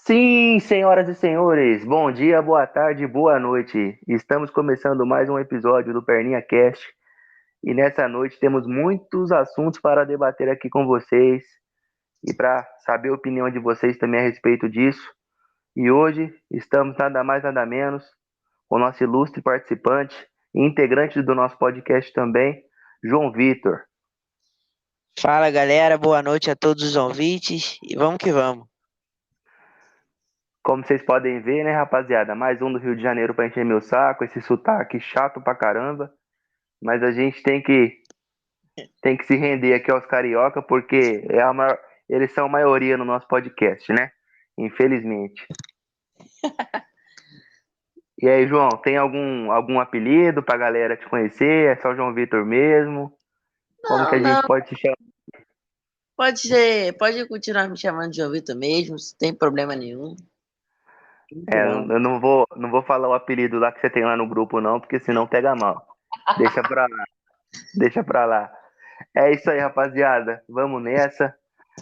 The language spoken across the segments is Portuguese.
Sim, senhoras e senhores, bom dia, boa tarde, boa noite. Estamos começando mais um episódio do Perninha Cast e nessa noite temos muitos assuntos para debater aqui com vocês e para saber a opinião de vocês também a respeito disso. E hoje estamos nada mais nada menos com o nosso ilustre participante e integrante do nosso podcast também, João Vitor. Fala galera, boa noite a todos os ouvintes e vamos que vamos. Como vocês podem ver, né, rapaziada, mais um do Rio de Janeiro para encher meu saco, esse sotaque chato pra caramba. Mas a gente tem que se render aqui aos carioca, porque eles são maioria no nosso podcast, né? Infelizmente. E aí, João, tem algum apelido pra galera te conhecer? É só João Vitor mesmo? Como que Não, a gente não, pode te chamar? pode ser, pode continuar me chamando de João Vitor mesmo, sem tem problema nenhum. Vamos que É, vamos. eu não vou falar o apelido lá que você tem lá no grupo, não, porque senão pega mal. Deixa pra lá, deixa pra lá. É isso aí, rapaziada. Vamos nessa.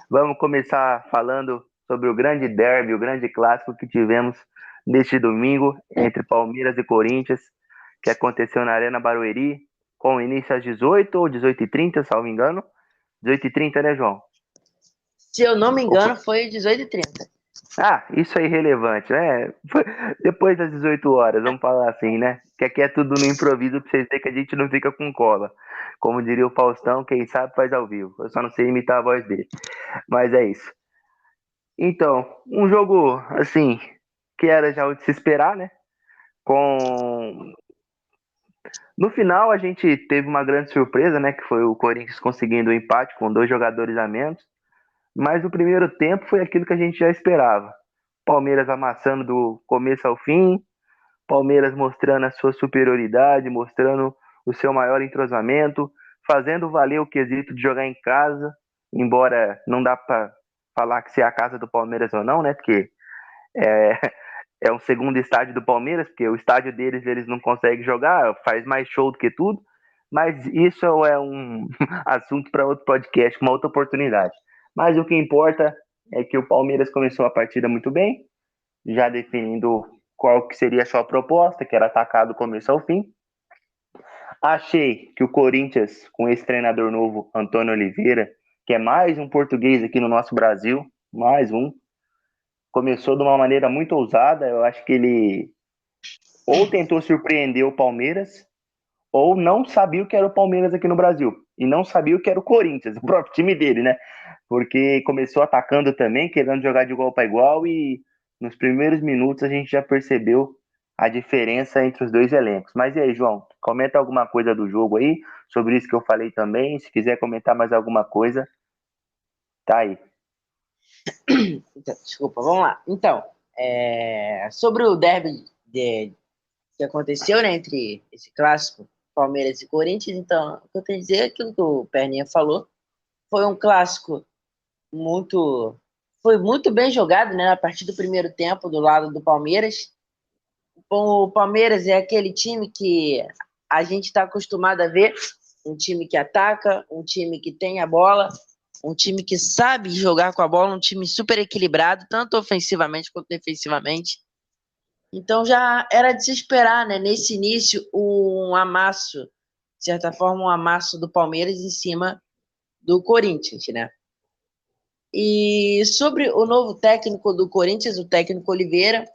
Vamos começar falando sobre o grande derby, o grande clássico que tivemos neste domingo entre Palmeiras e Corinthians, que aconteceu na Arena Barueri, com início às 18 ou 18h30, salvo engano. 18h30, né, João? Se eu não me engano, foi 18h30. Ah, isso é irrelevante, né? Depois das 18 horas, vamos falar assim, né? Que aqui é tudo no improviso pra vocês verem que a gente não fica com cola. Como diria o Faustão, quem sabe faz ao vivo. Eu só não sei imitar a voz dele. Mas é isso. Então, um jogo assim que era já o de se esperar, né? Com no final a gente teve uma grande surpresa, né? Que foi o Corinthians conseguindo o empate com dois jogadores a menos. Mas o primeiro tempo foi aquilo que a gente já esperava. Palmeiras amassando do começo ao fim, Palmeiras mostrando a sua superioridade, mostrando o seu maior entrosamento, fazendo valer o quesito de jogar em casa, embora não dá para falar que se é a casa do Palmeiras ou não, né? Porque é, é um segundo estádio do Palmeiras, porque o estádio deles eles não conseguem jogar, faz mais show do que tudo. Mas isso é um assunto para outro podcast, uma outra oportunidade. Mas o que importa é que o Palmeiras começou a partida muito bem, já definindo qual que seria a sua proposta, que era atacar do começo ao fim. Achei que o Corinthians, com esse treinador novo, Antônio Oliveira, que é mais um português aqui no nosso Brasil, mais um, começou de uma maneira muito ousada. Eu acho que ele ou tentou surpreender o Palmeiras, ou não sabia o que era o Palmeiras aqui no Brasil. E não sabia o que era o Corinthians, o próprio time dele, né? Porque começou atacando também, querendo jogar de igual para igual, e nos primeiros minutos a gente já percebeu a diferença entre os dois elencos. Mas e aí, João? Comenta alguma coisa do jogo aí, sobre isso que eu falei também. Se quiser comentar mais alguma coisa, tá aí. Então, desculpa, vamos lá. Então, sobre o derby que aconteceu, né, entre esse clássico Palmeiras e Corinthians, então, o que eu tenho a dizer é aquilo que o Perninha falou. Foi um clássico muito. Foi muito bem jogado, né, a partir do primeiro tempo do lado do Palmeiras. O Palmeiras é aquele time que a gente está acostumado a ver, um time que ataca, um time que tem a bola, um time que sabe jogar com a bola, um time super equilibrado, tanto ofensivamente quanto defensivamente. Então já era de se esperar, né, nesse início, um amasso, de certa forma, um amasso do Palmeiras em cima do Corinthians, né? E sobre o novo técnico do Corinthians, o técnico Oliveira,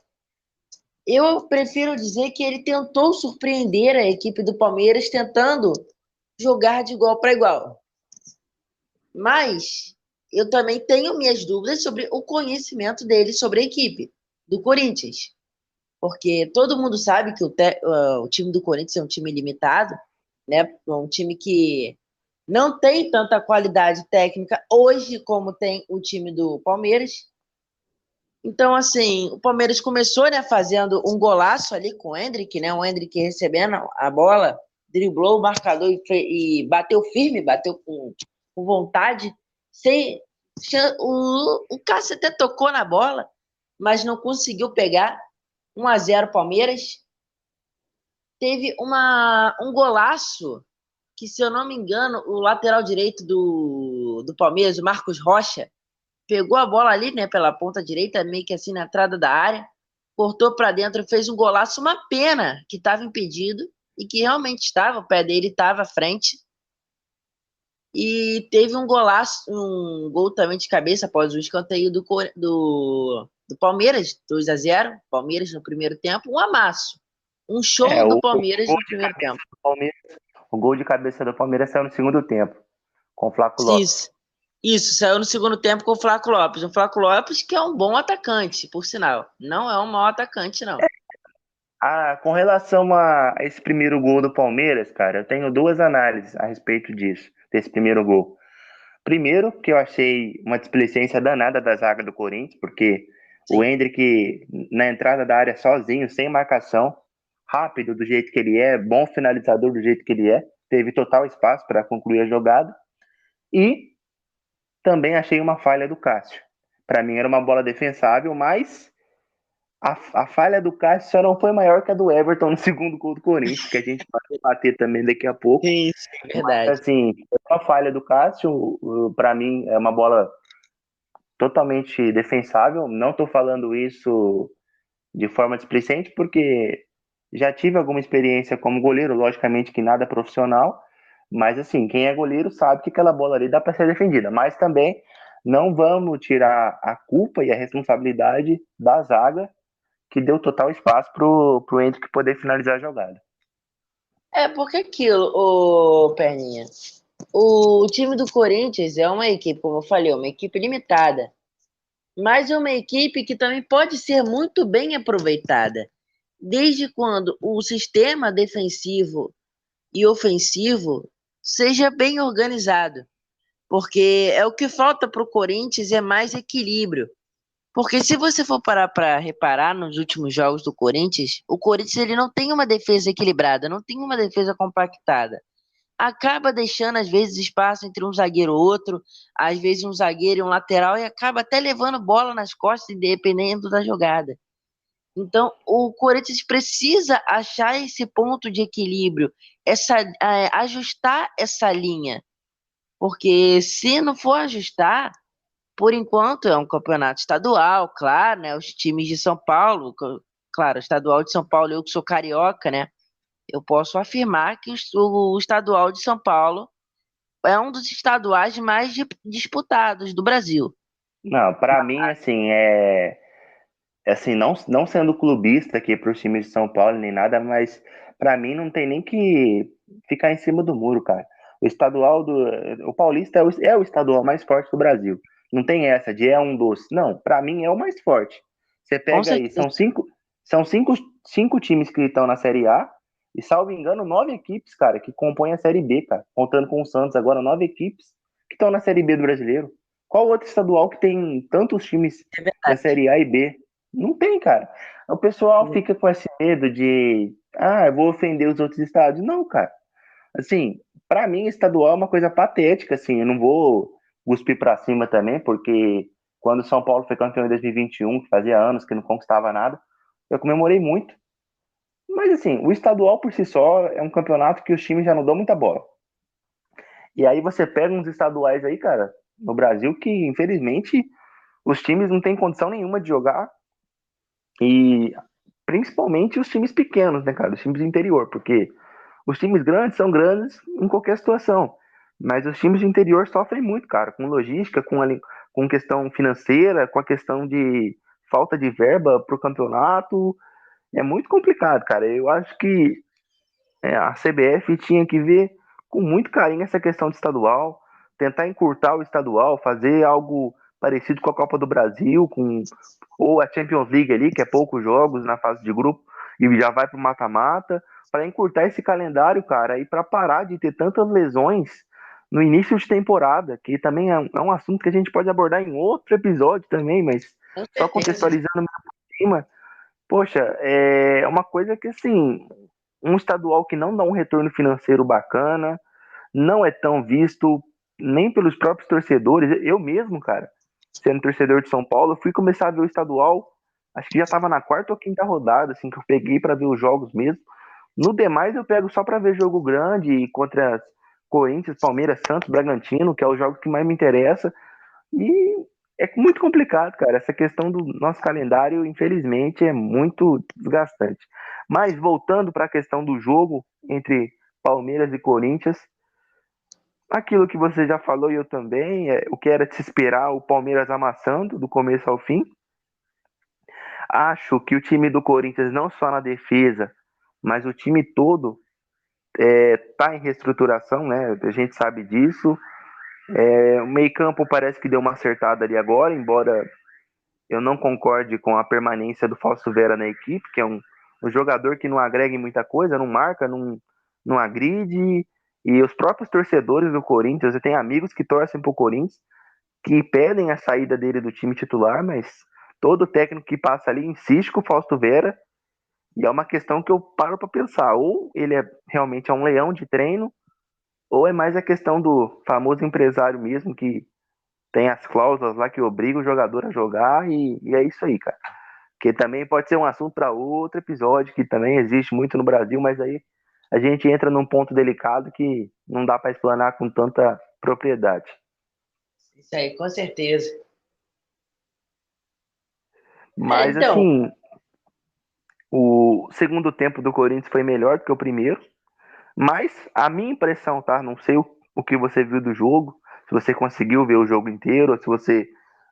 eu prefiro dizer que ele tentou surpreender a equipe do Palmeiras, tentando jogar de igual para igual. Mas eu também tenho minhas dúvidas sobre o conhecimento dele sobre a equipe do Corinthians. Porque todo mundo sabe que o time do Corinthians é um time limitado, né? É um time que não tem tanta qualidade técnica hoje como tem o time do Palmeiras. Então, assim, o Palmeiras começou, né, fazendo um golaço ali com o Endrick, né? O Endrick recebendo a bola, driblou o marcador e bateu firme, bateu com vontade. Sem, o Cássio até tocou na bola, mas não conseguiu pegar. 1-0 Palmeiras. Teve um golaço que, se eu não me engano, o lateral direito do Palmeiras, o Marcos Rocha, pegou a bola ali, né, pela ponta direita, meio que assim na entrada da área, cortou para dentro, fez um golaço, uma pena que estava impedido e que realmente estava, o pé dele estava à frente. E teve um golaço, um gol também de cabeça após o escanteio do Palmeiras, 2-0. Palmeiras no primeiro tempo, um amasso. Um show do Palmeiras no primeiro tempo. O gol de cabeça do Palmeiras saiu no segundo tempo, com o Flaco Lopes. Isso, saiu no segundo tempo com o Flaco Lopes. O Flaco Lopes que é um bom atacante, por sinal. Não é um mau atacante, não. Com relação a esse primeiro gol do Palmeiras, cara, eu tenho duas análises a respeito disso, desse primeiro gol. Primeiro, que eu achei uma displicência danada da zaga do Corinthians, porque Sim. o Endrick, na entrada da área sozinho, sem marcação, rápido do jeito que ele é, bom finalizador do jeito que ele é, teve total espaço para concluir a jogada. E também achei uma falha do Cássio. Para mim era uma bola defensável, mas a falha do Cássio só não foi maior que a do Everton no segundo gol do Corinthians, que a gente vai debater também daqui a pouco. Sim, verdade. Mas, assim, a falha do Cássio, para mim, é uma bola totalmente defensável. Não estou falando isso de forma displicente, porque já tive alguma experiência como goleiro, logicamente que nada profissional, mas assim, quem é goleiro sabe que aquela bola ali dá para ser defendida, mas também não vamos tirar a culpa e a responsabilidade da zaga, que deu total espaço pro Endrick poder finalizar a jogada. Porque aquilo, ô Perninha, o time do Corinthians é uma equipe, como eu falei, uma equipe limitada, mas é uma equipe que também pode ser muito bem aproveitada, desde quando o sistema defensivo e ofensivo seja bem organizado, porque é o que falta para o Corinthians é mais equilíbrio. Porque se você for parar para reparar nos últimos jogos do Corinthians, o Corinthians ele não tem uma defesa equilibrada, não tem uma defesa compactada. Acaba deixando às vezes espaço entre um zagueiro e outro, às vezes um zagueiro e um lateral e acaba até levando bola nas costas dependendo da jogada. Então, o Corinthians precisa achar esse ponto de equilíbrio, ajustar essa linha, porque se não for ajustar, por enquanto é um campeonato estadual, claro, né? Os times de São Paulo, claro, o estadual de São Paulo, eu que sou carioca, né? Eu posso afirmar que o estadual de São Paulo é um dos estaduais mais disputados do Brasil. Não, para mim, assim, assim, não sendo clubista aqui para os times de São Paulo nem nada, mas para mim não tem nem que ficar em cima do muro, cara. O Paulista é o estadual mais forte do Brasil. Não tem essa de é um doce. Não, para mim é o mais forte. Você Com pega aí, certeza. são cinco times que estão na Série A e, salvo engano, 9 equipes, cara, que compõem a Série B, cara. Contando com o Santos agora, 9 equipes que estão na Série B do Brasileiro. Qual outro estadual que tem tantos times É da verdade. Série A e B? Não tem, cara. O pessoal fica com esse medo de, eu vou ofender os outros estados. Não, cara. Assim, para mim, estadual é uma coisa patética, assim. Eu não vou cuspir para cima também, porque quando o São Paulo foi campeão em 2021, que fazia anos que não conquistava nada, eu comemorei muito. Mas, assim, o estadual por si só é um campeonato que os times já não dão muita bola. E aí você pega uns estaduais aí, cara, no Brasil, que infelizmente os times não têm condição nenhuma de jogar. E principalmente os times pequenos, né, cara? Os times do interior, porque os times grandes são grandes em qualquer situação. Mas os times do interior sofrem muito, cara, com logística, com questão financeira, com a questão de falta de verba para o campeonato. É muito complicado, cara. Eu acho que a CBF tinha que ver com muito carinho essa questão de estadual, tentar encurtar o estadual, fazer algo parecido com a Copa do Brasil, ou a Champions League ali, que é poucos jogos na fase de grupo e já vai para o mata-mata, para encurtar esse calendário, cara, e para parar de ter tantas lesões no início de temporada, que também é um assunto que a gente pode abordar em outro episódio também, mas Com só certeza. contextualizando por cima, poxa, é uma coisa que, assim, um estadual que não dá um retorno financeiro bacana, não é tão visto nem pelos próprios torcedores. Eu mesmo, cara, sendo torcedor de São Paulo, fui começar a ver o estadual, acho que já estava na quarta ou quinta rodada, assim, que eu peguei para ver os jogos mesmo. No demais, eu pego só para ver jogo grande contra Corinthians, Palmeiras, Santos, Bragantino, que é o jogo que mais me interessa. E É muito complicado, cara. Essa questão do nosso calendário, infelizmente, é muito desgastante. Mas voltando para a questão do jogo entre Palmeiras e Corinthians, aquilo que você já falou e eu também, o que era de se esperar, o Palmeiras amassando do começo ao fim. Acho que o time do Corinthians, não só na defesa, mas o time todo está em reestruturação, né? A gente sabe disso. O meio-campo parece que deu uma acertada ali agora, embora eu não concorde com a permanência do Fausto Vera na equipe, que é um jogador que não agrega em muita coisa, não marca, não agride. E os próprios torcedores do Corinthians, eu tenho amigos que torcem pro Corinthians, que pedem a saída dele do time titular, mas todo técnico que passa ali insiste com o Fausto Vera. E é uma questão que eu paro para pensar. Ou ele realmente é um leão de treino, ou é mais a questão do famoso empresário mesmo, que tem as cláusulas lá que obrigam o jogador a jogar, e é isso aí, cara. Que também pode ser um assunto para outro episódio, que também existe muito no Brasil, mas aí a gente entra num ponto delicado que não dá para explanar com tanta propriedade. Isso aí, com certeza. Mas Então, assim, o segundo tempo do Corinthians foi melhor do que o primeiro, mas a minha impressão, tá? Não sei o que você viu do jogo, se você conseguiu ver o jogo inteiro, ou se você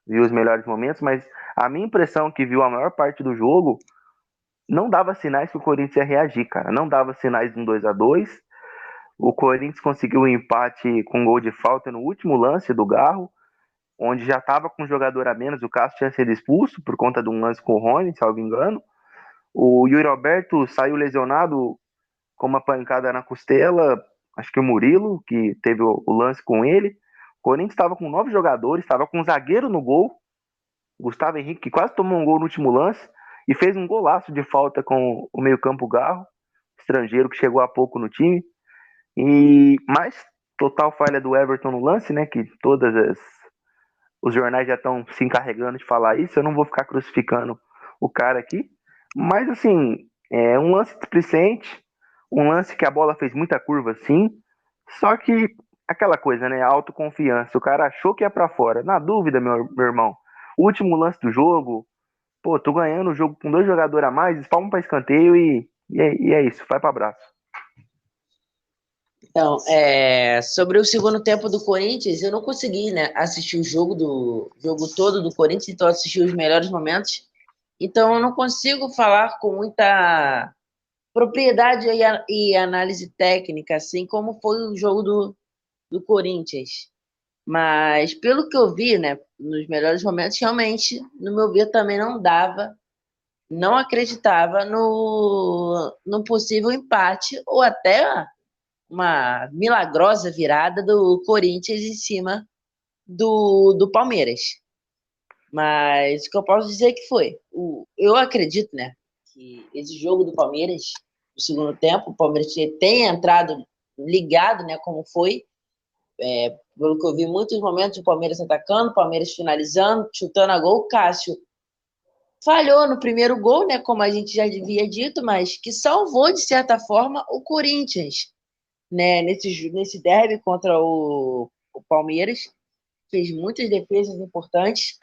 viu os melhores momentos, mas a minha impressão que viu a maior parte do jogo não dava sinais que o Corinthians ia reagir, cara. Não dava sinais de um 2-2. O Corinthians conseguiu um empate com um gol de falta no último lance do Garro, onde já estava com um jogador a menos. O Cássio tinha sido expulso por conta de um lance com o Rony, salvo engano. O Yuri Alberto saiu lesionado com uma pancada na costela. Acho que o Murilo, que teve o lance com ele. O Corinthians estava com 9 jogadores, estava com um zagueiro no gol, Gustavo Henrique, que quase tomou um gol no último lance, e fez um golaço de falta com o meio-campo Garro, estrangeiro que chegou há pouco no time. E mais total falha do Everton no lance, né? Que os jornais já estão se encarregando de falar isso. Eu não vou ficar crucificando o cara aqui. Mas assim, é um lance displicente, um lance que a bola fez muita curva, sim. Só que aquela coisa, né? Autoconfiança. O cara achou que ia para fora. Na dúvida, meu irmão. Último lance do jogo. Pô, tô ganhando o jogo com 2 jogadores a mais, espalma para escanteio e é isso, vai para abraço. então, sobre o segundo tempo do Corinthians, eu não consegui, né, assistir o jogo todo do Corinthians, então assisti os melhores momentos. Então, eu não consigo falar com muita propriedade e análise técnica, assim como foi o jogo do Corinthians. Mas, pelo que eu vi, né, nos melhores momentos, realmente, no meu ver, também não dava, não acreditava no possível empate ou até uma milagrosa virada do Corinthians em cima do Palmeiras. Mas o que eu posso dizer que foi, eu acredito, né, que esse jogo do Palmeiras, no segundo tempo, o Palmeiras tem entrado ligado, né, como foi, pelo que eu vi, muitos momentos o Palmeiras atacando, o Palmeiras finalizando, chutando a gol, o Cássio falhou no primeiro gol, né, como a gente já havia dito, mas que salvou, de certa forma, o Corinthians, né, nesse derby contra o Palmeiras, fez muitas defesas importantes.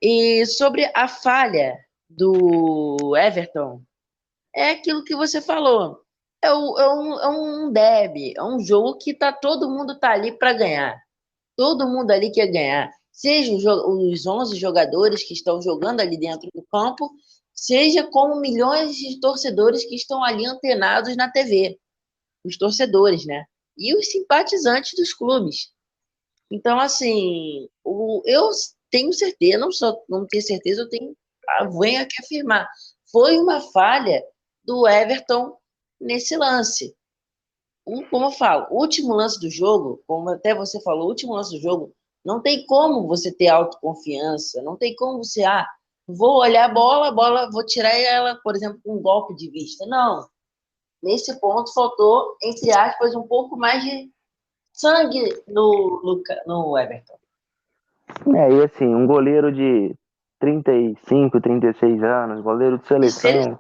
E sobre a falha do Everton, é aquilo que você falou. É um derby, é um jogo que todo mundo tá ali para ganhar. Todo mundo ali quer ganhar. Seja os 11 jogadores que estão jogando ali dentro do campo, seja como milhões de torcedores que estão ali antenados na TV. Os torcedores, né? E os simpatizantes dos clubes. Então, assim, eu tenho certeza, não tenho certeza, venho aqui afirmar, foi uma falha do Everton nesse lance. Como eu falo, o último lance do jogo, como até você falou, o último lance do jogo, não tem como você ter autoconfiança, não tem como você, vou olhar a bola, vou tirar ela, por exemplo, com um golpe de vista. Não. Nesse ponto faltou, entre aspas, um pouco mais de sangue no Everton. E assim, um goleiro de 35, 36 anos, goleiro de De seleção, seleção,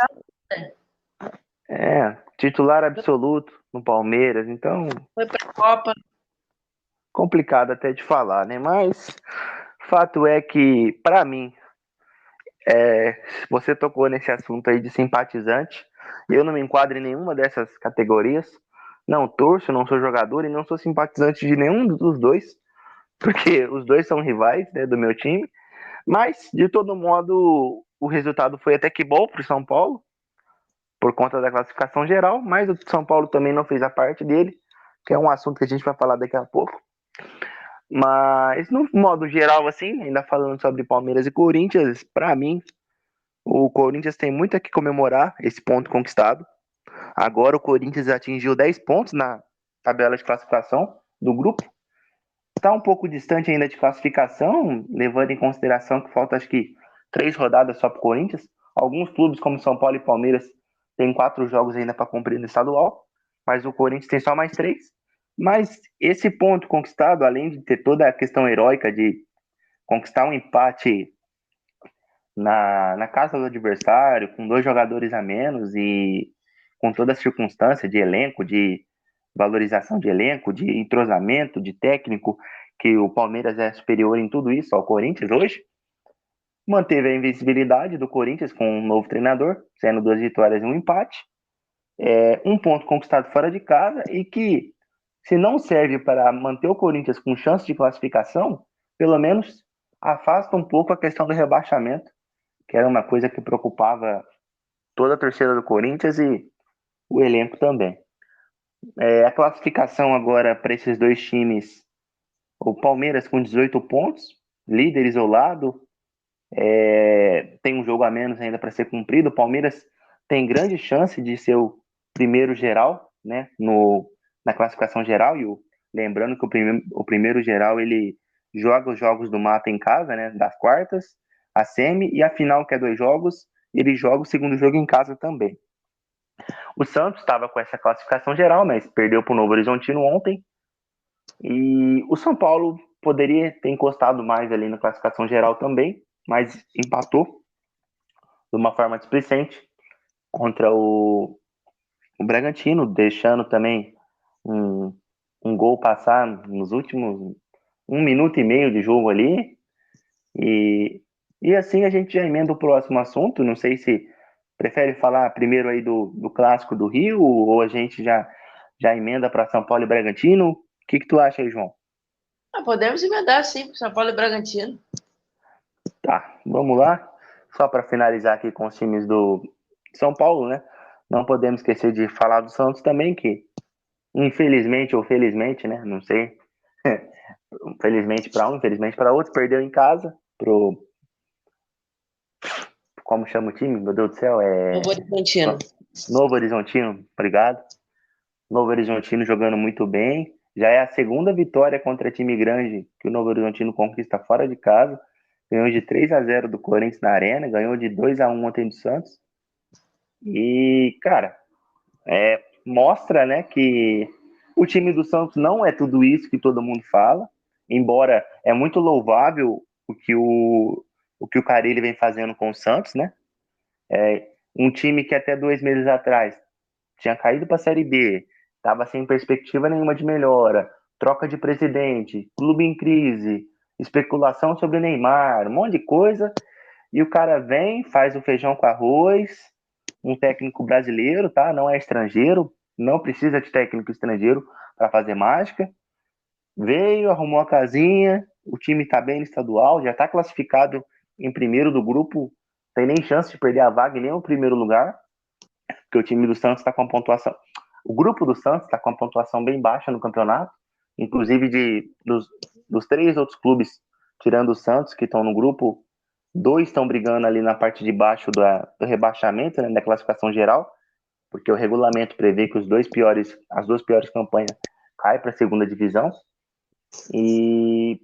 né? titular absoluto no Palmeiras, então Foi para a Copa. complicado até de falar, né? Mas Fato é que, para mim, você tocou nesse assunto aí de simpatizante. Eu não me enquadro em nenhuma dessas categorias. Não torço, não sou jogador e não sou simpatizante de nenhum dos dois, porque os dois são rivais, né, do meu time. Mas, de todo modo, o resultado foi até que bom para o São Paulo, por conta da classificação geral, mas o São Paulo também não fez a parte dele, que é um assunto que a gente vai falar daqui a pouco. Mas, no modo geral, assim, ainda falando sobre Palmeiras e Corinthians, para mim, o Corinthians tem muito a que comemorar esse ponto conquistado. Agora o Corinthians atingiu 10 pontos na tabela de classificação do grupo. Está um pouco distante ainda de classificação, levando em consideração que falta acho que 3 rodadas só para o Corinthians. Alguns clubes, como São Paulo e Palmeiras, têm 4 jogos ainda para cumprir no estadual, mas o Corinthians tem só mais 3. Mas esse ponto conquistado, além de ter toda a questão heróica de conquistar um empate na casa do adversário, com 2 jogadores a menos e com toda a circunstância de elenco, de valorização de elenco, de entrosamento, de técnico, que o Palmeiras é superior em tudo isso ao Corinthians hoje. Manteve a invencibilidade do Corinthians com um novo treinador, sendo 2 vitórias e um empate. Um ponto conquistado fora de casa e que, se não serve para manter o Corinthians com chance de classificação, pelo menos afasta um pouco a questão do rebaixamento, que era uma coisa que preocupava toda a torcida do Corinthians e o elenco também. A classificação agora para esses dois times, o Palmeiras com 18 pontos, líder isolado, tem um jogo a menos ainda para ser cumprido. O Palmeiras tem grande chance de ser o primeiro geral, né, na classificação geral, lembrando que o primeiro geral ele joga os jogos do mata em casa, né, das quartas, a semi e a final, que é 2 jogos, ele joga o segundo jogo em casa também. O Santos estava com essa classificação geral, mas perdeu para o Novo Horizontino ontem. E o São Paulo poderia ter encostado mais ali na classificação geral também, mas empatou de uma forma displicente contra o Bragantino, deixando também um gol passar nos últimos 1 minuto e meio de jogo ali. E assim a gente já emenda o próximo assunto. Não sei se prefere falar primeiro aí do clássico do Rio ou a gente já emenda para São Paulo e Bragantino. O que tu acha aí, João? Podemos emendar, sim, para São Paulo e Bragantino. Tá, vamos lá. Só para finalizar aqui com os times do São Paulo, né? Não podemos esquecer de falar do Santos também, que infelizmente ou felizmente, né? Não sei. Felizmente para um, infelizmente para outro, perdeu em casa pro. Como chama o time? Meu Deus do céu, Novo Horizontino. Novo Horizontino, obrigado. Novo Horizontino jogando muito bem. Já é a segunda vitória contra time grande que o Novo Horizontino conquista fora de casa. Ganhou de 3-0 do Corinthians na Arena, ganhou de 2-1 ontem do Santos. E, cara, mostra, né, que o time do Santos não é tudo isso que todo mundo fala, embora é muito louvável o que o Carille vem fazendo com o Santos, né? Um time que até 2 meses atrás tinha caído para a Série B, estava sem perspectiva nenhuma de melhora, troca de presidente, clube em crise, especulação sobre Neymar, um monte de coisa, e o cara vem, faz o feijão com arroz, um técnico brasileiro, tá? Não é estrangeiro, não precisa de técnico estrangeiro para fazer mágica. Veio, arrumou a casinha, o time está bem no estadual, já está classificado em primeiro do grupo, tem nem chance de perder a vaga em nenhum primeiro lugar, porque o time do Santos está com a pontuação. O grupo do Santos está com a pontuação bem baixa no campeonato, inclusive dos 3 outros clubes, tirando o Santos, que estão no grupo, 2 estão brigando ali na parte de baixo do rebaixamento, né, da classificação geral, porque o regulamento prevê que as 2 piores campanhas caem para a segunda divisão. E,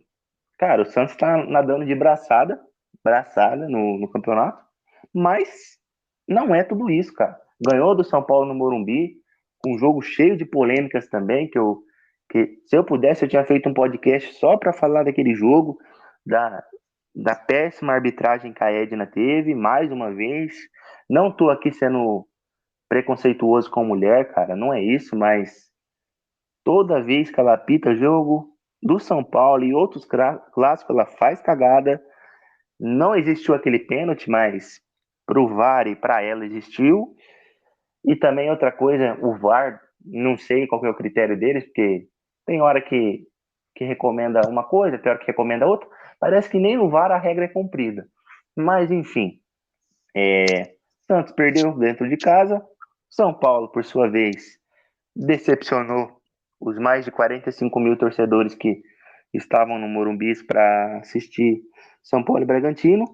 cara, o Santos está nadando de braçada no campeonato, mas não é tudo isso, cara. Ganhou do São Paulo no Morumbi, com um jogo cheio de polêmicas também, que se eu pudesse eu tinha feito um podcast só para falar daquele jogo, da péssima arbitragem que a Edna teve, mais uma vez. Não tô aqui sendo preconceituoso com mulher, cara, não é isso, mas toda vez que ela apita jogo, do São Paulo e outros clássicos, ela faz cagada. Não existiu aquele pênalti, mas pro VAR e para ela existiu. E também outra coisa, o VAR, não sei qual é o critério deles, porque tem hora que recomenda uma coisa, tem hora que recomenda outra. Parece que nem no VAR a regra é cumprida. Mas, enfim, Santos perdeu dentro de casa. São Paulo, por sua vez, decepcionou os mais de 45 mil torcedores que estavam no Morumbi para assistir São Paulo e Bragantino.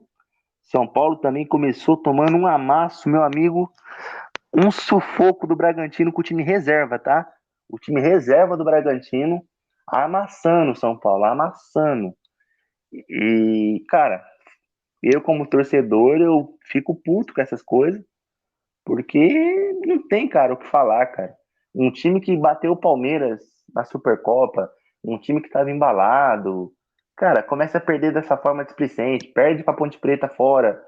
São Paulo também começou tomando um amasso, meu amigo, um sufoco do Bragantino com o time reserva, tá? O time reserva do Bragantino amassando o São Paulo, amassando. E, cara, eu como torcedor, eu fico puto com essas coisas, porque não tem, cara, o que falar, cara. Um time que bateu o Palmeiras na Supercopa, um time que estava embalado, cara, começa a perder dessa forma displicente, perde pra Ponte Preta fora,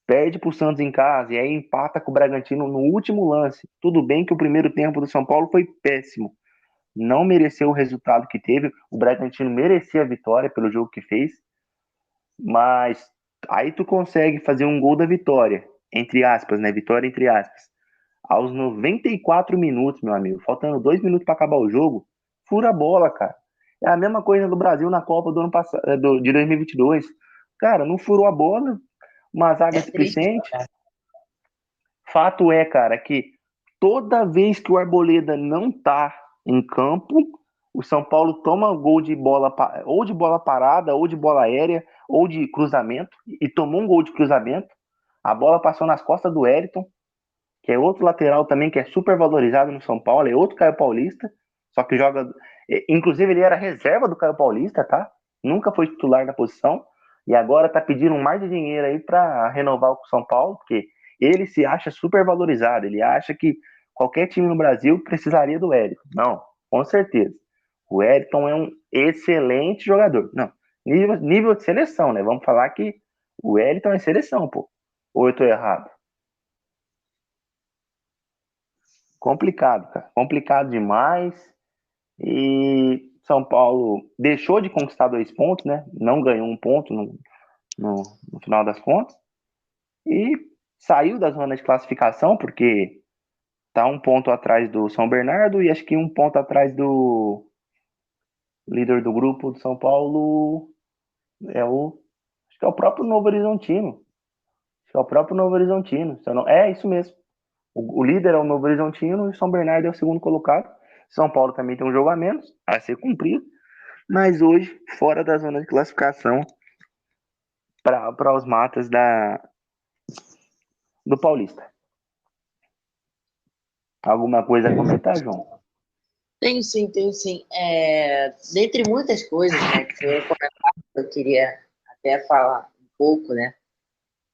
perde pro Santos em casa e aí empata com o Bragantino no último lance. Tudo bem que o primeiro tempo do São Paulo foi péssimo, não mereceu o resultado que teve, o Bragantino merecia a vitória pelo jogo que fez, mas aí tu consegue fazer um gol da vitória, entre aspas, né? Vitória entre aspas. Aos 94 minutos, meu amigo, faltando 2 minutos para acabar o jogo, fura a bola, cara. É a mesma coisa do Brasil na Copa do ano passado, de 2022. Cara, não furou a bola, uma zaga É triste, displicente. cara. Fato é, cara, que toda vez que o Arboleda não tá em campo, o São Paulo toma gol de bola, ou de bola parada, ou de bola aérea, ou de cruzamento, e tomou um gol de cruzamento. A bola passou nas costas do Wellington, que é outro lateral também que é super valorizado no São Paulo, é outro Caio Paulista, só que joga. Inclusive, ele era reserva do Caio Paulista, tá? Nunca foi titular da posição, e agora tá pedindo um mar de dinheiro aí para renovar com o São Paulo, porque ele se acha super valorizado, ele acha que qualquer time no Brasil precisaria do Wellington. Não, com certeza. O Wellington é um excelente jogador. Não, nível de seleção, né? Vamos falar que o Wellington é seleção, pô. Ou eu tô errado? Complicado, cara. Complicado demais. E São Paulo deixou de conquistar 2 pontos, né? Não ganhou um ponto no final das contas. E saiu da zona de classificação, porque tá 1 ponto atrás do São Bernardo e acho que 1 ponto atrás do líder do grupo do São Paulo. É o. Acho que é o próprio Novo Horizontino. Acho que é o próprio Novo Horizontino. É isso mesmo. O líder é o Novo Horizontino e o São Bernardo é o segundo colocado. São Paulo também tem um jogo a menos a ser cumprido, mas hoje fora da zona de classificação para os matas do Paulista. Alguma coisa a comentar, João? Tenho sim, tenho sim. Dentre muitas coisas, né, que foram comentadas, eu queria até falar um pouco, né,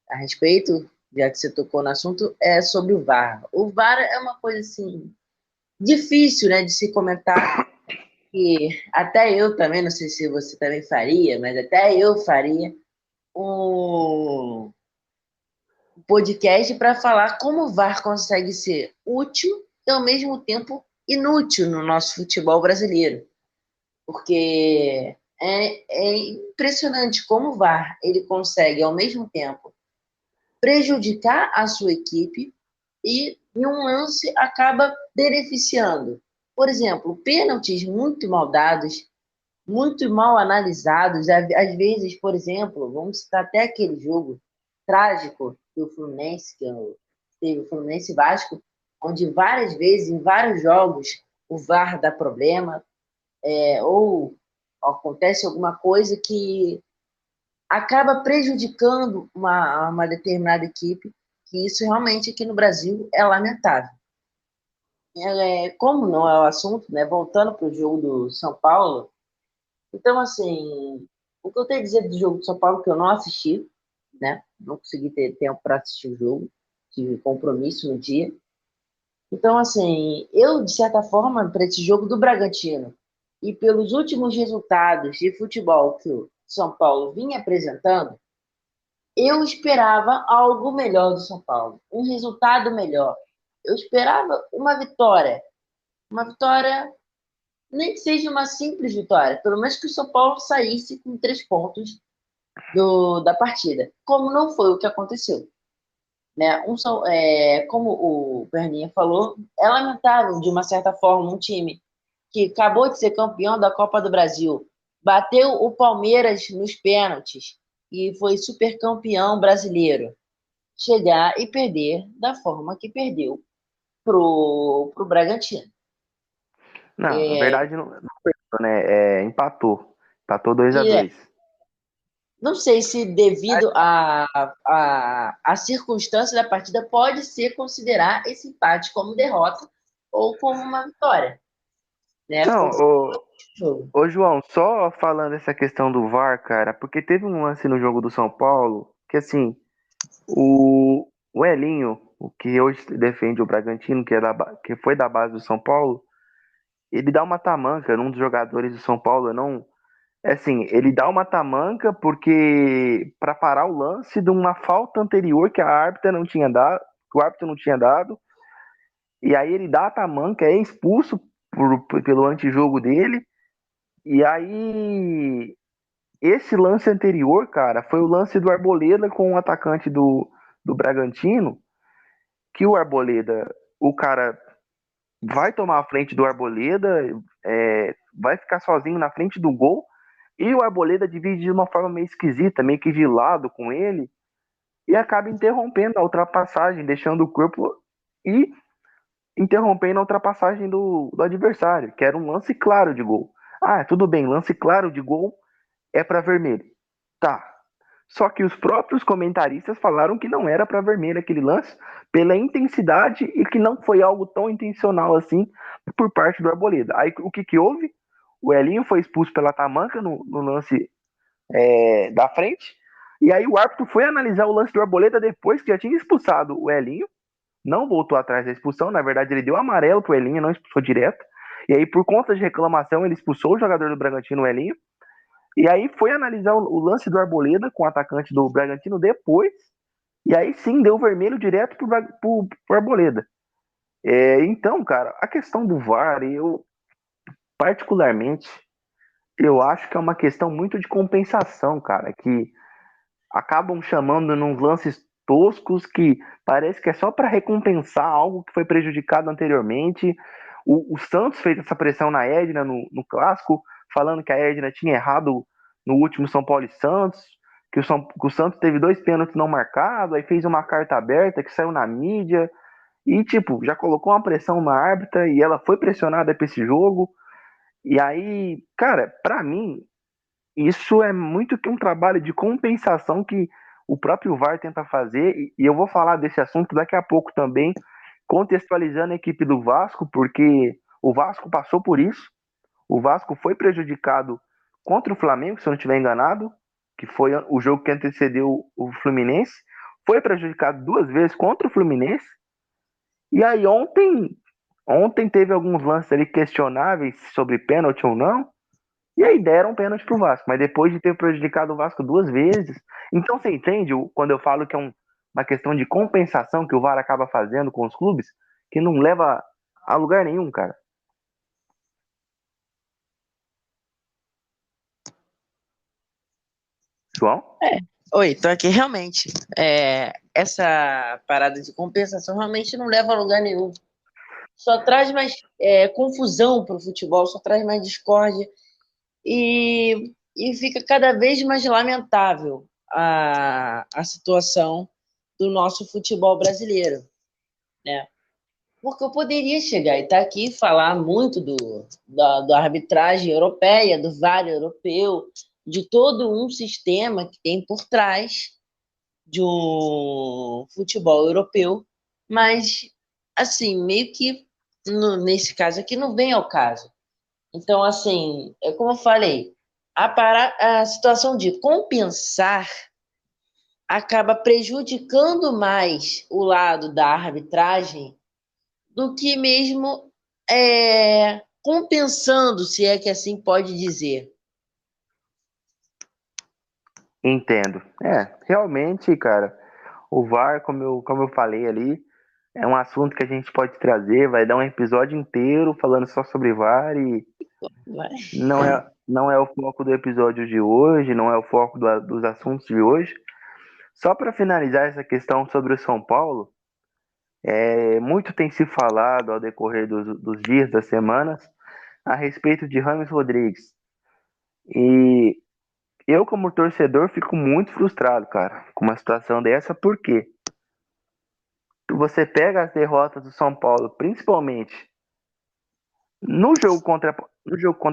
a respeito, já que você tocou no assunto, é sobre o VAR. O VAR é uma coisa, assim, difícil, né, de se comentar, e até eu também, não sei se você também faria, mas até eu faria um podcast para falar como o VAR consegue ser útil e, ao mesmo tempo, inútil no nosso futebol brasileiro. Porque é impressionante como o VAR ele consegue, ao mesmo tempo, prejudicar a sua equipe e, em um lance, acaba beneficiando. Por exemplo, pênaltis muito mal dados, muito mal analisados. Às vezes, por exemplo, vamos citar até aquele jogo trágico do Fluminense, teve o Fluminense e Vasco, onde várias vezes, em vários jogos, o VAR dá problema, ou acontece alguma coisa que acaba prejudicando uma determinada equipe, que isso realmente aqui no Brasil é lamentável. Como não é o assunto, né, voltando para o jogo do São Paulo, então, assim, o que eu tenho a dizer do jogo do São Paulo, que eu não assisti, né, não consegui ter tempo para assistir o jogo, tive compromisso no dia. Então, assim, eu, de certa forma, para esse jogo do Bragantino, e pelos últimos resultados de futebol que o São Paulo vinha apresentando, eu esperava algo melhor do São Paulo, um resultado melhor. Eu esperava uma vitória nem que seja uma simples vitória, pelo menos que o São Paulo saísse com 3 pontos da partida, como não foi o que aconteceu. Né? Como o Perninha falou, é lamentável, de uma certa forma, um time que acabou de ser campeão da Copa do Brasil, bateu o Palmeiras nos pênaltis e foi super campeão brasileiro, chegar e perder da forma que perdeu pro Bragantino. Não, na É, verdade não perdeu, né? Empatou. Empatou 2 a e 2 não sei se devido à circunstância da partida pode ser considerar esse empate como derrota ou como uma vitória, né? Não, Jogo. ô João, só falando essa questão do VAR, cara, porque teve um lance no jogo do São Paulo que, assim, o Elinho, o que hoje defende o Bragantino, que foi da base do São Paulo, ele dá uma tamanca num dos jogadores do São Paulo, não. É assim, ele dá uma tamanca porque para parar o lance de uma falta anterior que a árbitra não tinha dado, que o árbitro não tinha dado, e aí ele dá a tamanca, é expulso pelo antijogo dele, e aí esse lance anterior, cara, foi o lance do Arboleda com o atacante do Bragantino, que o Arboleda, o cara vai tomar a frente do Arboleda, vai ficar sozinho na frente do gol, e o Arboleda divide de uma forma meio esquisita, meio que de lado com ele, e acaba interrompendo a ultrapassagem, deixando o corpo e interrompendo a ultrapassagem do adversário, que era um lance claro de gol. Ah, tudo bem, lance claro de gol é para vermelho. Tá. Só que os próprios comentaristas falaram que não era para vermelho aquele lance pela intensidade e que não foi algo tão intencional assim por parte do Arboleda. Aí o que houve? O Elinho foi expulso pela tamanca no lance da frente. E aí o árbitro foi analisar o lance do Arboleda depois que já tinha expulsado o Elinho. Não voltou atrás da expulsão. Na verdade, ele deu amarelo pro Elinho, não expulsou direto. E aí, por conta de reclamação, ele expulsou o jogador do Bragantino, o Elinho. E aí foi analisar o lance do Arboleda com o atacante do Bragantino depois. E aí sim deu vermelho direto pro Arboleda. Então, cara, a questão do VAR, eu particularmente, eu acho que é uma questão muito de compensação, cara, que acabam chamando nos lances toscos que parece que é só para recompensar algo que foi prejudicado anteriormente. O Santos fez essa pressão na Edna no clássico, falando que a Edna tinha errado no último São Paulo e Santos, que o Santos teve 2 pênaltis não marcados, aí fez uma carta aberta que saiu na mídia e tipo já colocou uma pressão na árbitra e ela foi pressionada para esse jogo. E aí, cara, para mim isso é muito que um trabalho de compensação que o próprio VAR tenta fazer, e eu vou falar desse assunto daqui a pouco também, contextualizando a equipe do Vasco, porque o Vasco passou por isso, o Vasco foi prejudicado contra o Flamengo, se eu não estiver enganado, que foi o jogo que antecedeu o Fluminense, foi prejudicado 2 vezes contra o Fluminense, e aí ontem teve alguns lances ali questionáveis sobre pênalti ou não, e aí deram um pênalti pro Vasco, mas depois de ter prejudicado o Vasco 2 vezes. Então você entende quando eu falo que é uma questão de compensação que o VAR acaba fazendo com os clubes, que não leva a lugar nenhum, cara. João? Oi, tô aqui. Realmente, essa parada de compensação realmente não leva a lugar nenhum. Só traz mais confusão para o futebol, só traz mais discórdia e fica cada vez mais lamentável a situação do nosso futebol brasileiro, né? Porque eu poderia chegar e estar aqui e falar muito da arbitragem europeia, do VAR europeu, de todo um sistema que tem por trás de um futebol europeu, mas, assim, meio que nesse caso aqui não vem ao caso. Então, assim, é como eu falei, a situação de compensar acaba prejudicando mais o lado da arbitragem do que mesmo compensando, se é que assim pode dizer. Entendo. Realmente, cara, o VAR, como eu falei ali, é um assunto que a gente pode trazer, vai dar um episódio inteiro falando só sobre VAR Vai. Não é o foco do episódio de hoje, não é o foco dos assuntos de hoje. Só para finalizar essa questão sobre o São Paulo, muito tem se falado ao decorrer dos dias, das semanas, a respeito de Rames Rodrigues. E eu, como torcedor, fico muito frustrado, cara, com uma situação dessa, porque você pega as derrotas do São Paulo, principalmente no jogo contra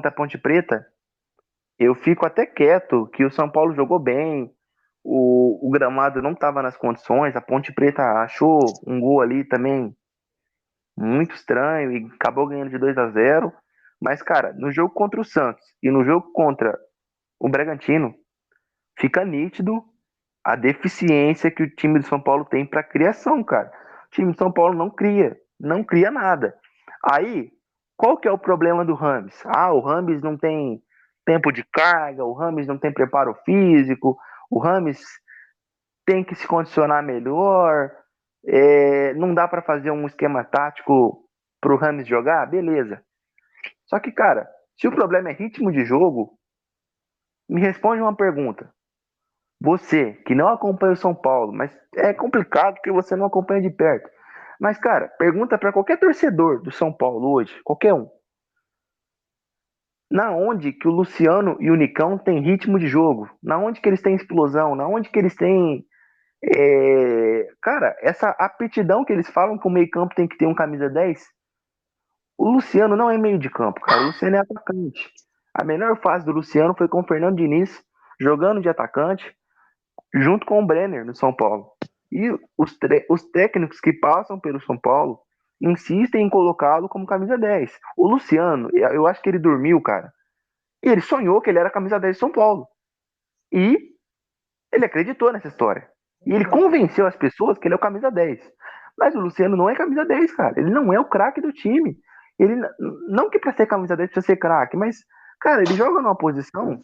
a Ponte Preta, eu fico até quieto que o São Paulo jogou bem, o gramado não estava nas condições, a Ponte Preta achou um gol ali também muito estranho e acabou ganhando de 2-0. Mas, cara, no jogo contra o Santos e no jogo contra o Bragantino, fica nítido a deficiência que o time do São Paulo tem para criação, cara. O time do São Paulo não cria nada. Aí, qual que é o problema do Rames? Ah, o Rames não tem tempo de carga, o Rames não tem preparo físico, o Rames tem que se condicionar melhor, não dá para fazer um esquema tático para o Rames jogar? Beleza. Só que, cara, se o problema é ritmo de jogo, me responde uma pergunta. Você, que não acompanha o São Paulo, mas é complicado porque você não acompanha de perto. Mas, cara, pergunta para qualquer torcedor do São Paulo hoje, qualquer um. Na onde que o Luciano e o Nicão têm ritmo de jogo? Na onde que eles têm explosão? Na onde que eles têm. Cara, essa aptidão que eles falam que o meio-campo tem que ter um camisa 10. O Luciano não é meio de campo, cara. O Luciano é atacante. A melhor fase do Luciano foi com o Fernando Diniz, jogando de atacante, junto com o Brenner no São Paulo. E os técnicos que passam pelo São Paulo insistem em colocá-lo como camisa 10. O Luciano, eu acho que ele dormiu, cara. E ele sonhou que ele era camisa 10 de São Paulo. E ele acreditou nessa história. E ele convenceu as pessoas que ele é o camisa 10. Mas o Luciano não é camisa 10, cara. Ele não é o craque do time. Ele não que para ser camisa 10 precisa ser craque, mas, cara, ele joga numa posição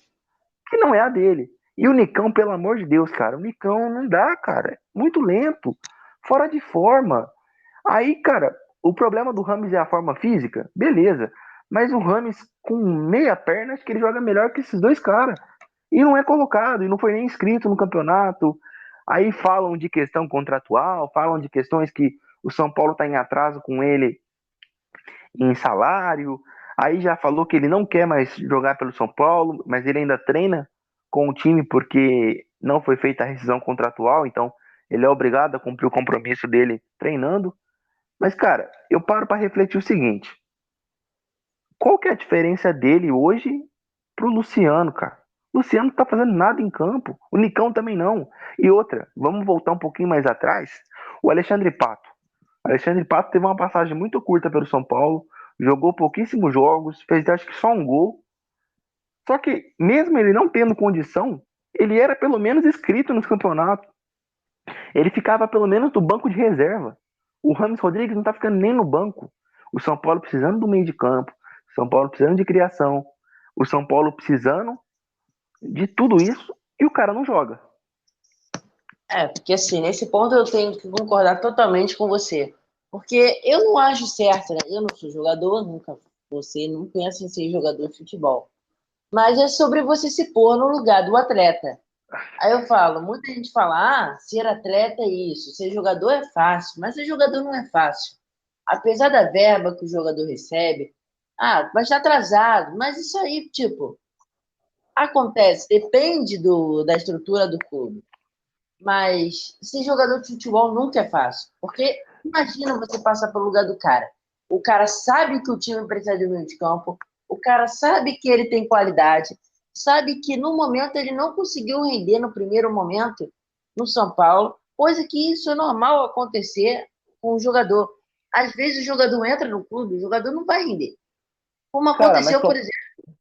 que não é a dele. E o Nicão, pelo amor de Deus, cara, o Nicão não dá, cara. Muito lento, fora de forma. Aí, cara, o problema do Rames é a forma física? Beleza. Mas o Rames, com meia perna, acho que ele joga melhor que esses dois caras. E não é colocado, e não foi nem inscrito no campeonato. Aí falam de questão contratual, falam de questões que o São Paulo está em atraso com ele em salário. Aí já falou que ele não quer mais jogar pelo São Paulo, mas ele ainda treina com o time porque não foi feita a rescisão contratual, então ele é obrigado a cumprir o compromisso dele treinando. Mas, cara, eu paro para refletir o seguinte: qual que é a diferença dele hoje pro Luciano, cara? O Luciano não tá fazendo nada em campo. O Nicão também não. E outra, vamos voltar um pouquinho mais atrás. O Alexandre Pato. O Alexandre Pato teve uma passagem muito curta pelo São Paulo, jogou pouquíssimos jogos, fez acho que só um gol. Só que, mesmo ele não tendo condição, ele era pelo menos inscrito nos campeonatos. Ele ficava pelo menos no banco de reserva. O Rames Rodrigues não tá ficando nem no banco. O São Paulo precisando do meio de campo, o São Paulo precisando de criação, o São Paulo precisando de tudo isso e o cara não joga. Porque assim, nesse ponto eu tenho que concordar totalmente com você. Porque eu não acho certo, né? Eu não sou jogador, nunca. Você não pensa em ser jogador de futebol. Mas é sobre você se pôr no lugar do atleta. Aí eu falo, muita gente fala, ser atleta é isso, ser jogador é fácil, mas ser jogador não é fácil. Apesar da verba que o jogador recebe, vai estar atrasado, mas isso aí, tipo, acontece, depende da estrutura do clube. Mas ser jogador de futebol nunca é fácil. Porque imagina você passar pelo lugar do cara. O cara sabe que o time precisa de um meio de campo. O cara sabe que ele tem qualidade. Sabe que no momento ele não conseguiu render no primeiro momento no São Paulo. Coisa que isso é normal acontecer com o jogador. Às vezes o jogador entra no clube, o jogador não vai render. Como Cara, mas aconteceu, por exemplo.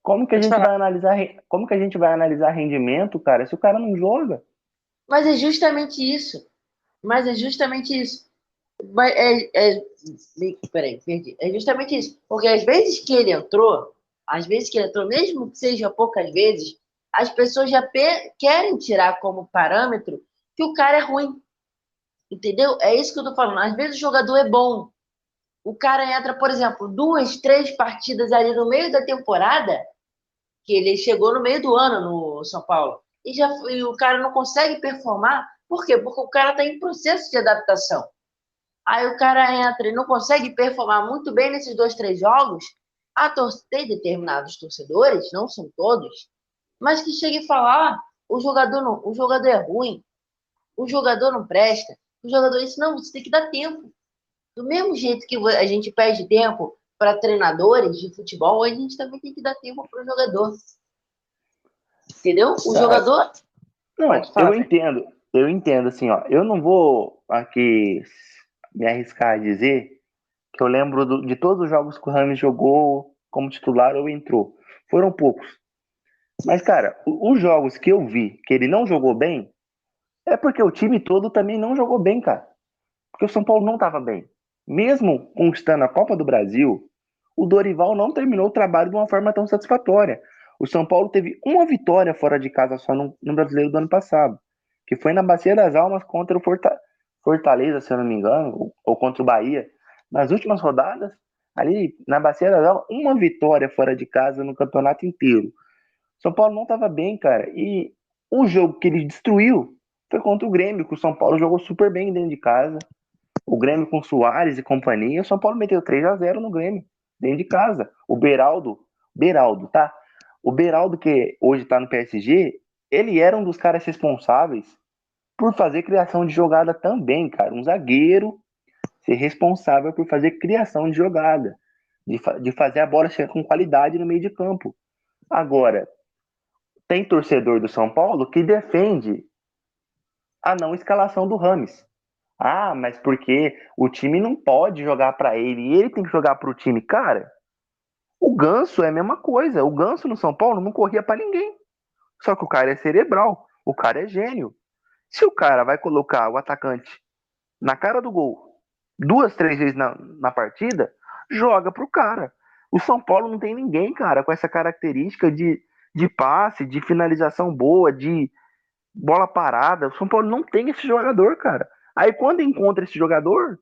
como que a Pode gente falar. vai analisar, como que a gente vai analisar rendimento, cara, se o cara não joga? Mas é justamente isso. Mas é justamente isso. Mas peraí, perdi. É justamente isso. Porque às vezes que ele entrou, mesmo que seja poucas vezes, as pessoas já querem tirar como parâmetro que o cara é ruim. Entendeu? É isso que eu tô falando. Às vezes o jogador é bom. O cara entra, por exemplo, 2, 3 partidas ali no meio da temporada, que ele chegou no meio do ano no São Paulo, e o cara não consegue performar. Por quê? Porque o cara está em processo de adaptação. Aí o cara entra e não consegue performar muito bem nesses 2, 3 jogos. Tem determinados torcedores, não são todos, mas que chega e fala: o jogador é ruim, o jogador não presta, o jogador isso não, você tem que dar tempo. Do mesmo jeito que a gente perde tempo para treinadores de futebol, a gente também tem que dar tempo para o jogador. Entendeu? O Cara, jogador. não, Pode falar, Fred. eu entendo, assim, ó, eu não vou aqui me arriscar a dizer que eu lembro de todos os jogos que o Rames jogou como titular ou entrou. Foram poucos. Mas, cara, os jogos que eu vi que ele não jogou bem, é porque o time todo também não jogou bem, cara. Porque o São Paulo não estava bem. Mesmo conquistando a Copa do Brasil, o Dorival não terminou o trabalho de uma forma tão satisfatória. O São Paulo teve uma vitória fora de casa só no Brasileiro do ano passado, que foi na Bacia das Almas contra o Fortaleza, se eu não me engano, ou contra o Bahia. Nas últimas rodadas, ali na Bacia das Almas, uma vitória fora de casa no campeonato inteiro. O São Paulo não estava bem, cara. E o jogo que ele destruiu foi contra o Grêmio, que o São Paulo jogou super bem dentro de casa. O Grêmio com Soares e companhia, o São Paulo meteu 3-0 no Grêmio, dentro de casa. O Beraldo, tá? O Beraldo, que hoje tá no PSG, ele era um dos caras responsáveis por fazer criação de jogada também, cara. Um zagueiro ser responsável por fazer criação de jogada, de fazer a bola chegar com qualidade no meio de campo. Agora, tem torcedor do São Paulo que defende a não escalação do Rames. Ah, mas porque o time não pode jogar para ele e ele tem que jogar para o time. Cara, o Ganso é a mesma coisa. O Ganso no São Paulo não corria para ninguém. Só que o cara é cerebral, o cara é gênio. Se o cara vai colocar o atacante na cara do gol 2, 3 vezes na partida, joga pro cara. O São Paulo não tem ninguém, cara, com essa característica de passe, de finalização boa, de bola parada. O São Paulo não tem esse jogador, cara. Aí quando encontra esse jogador,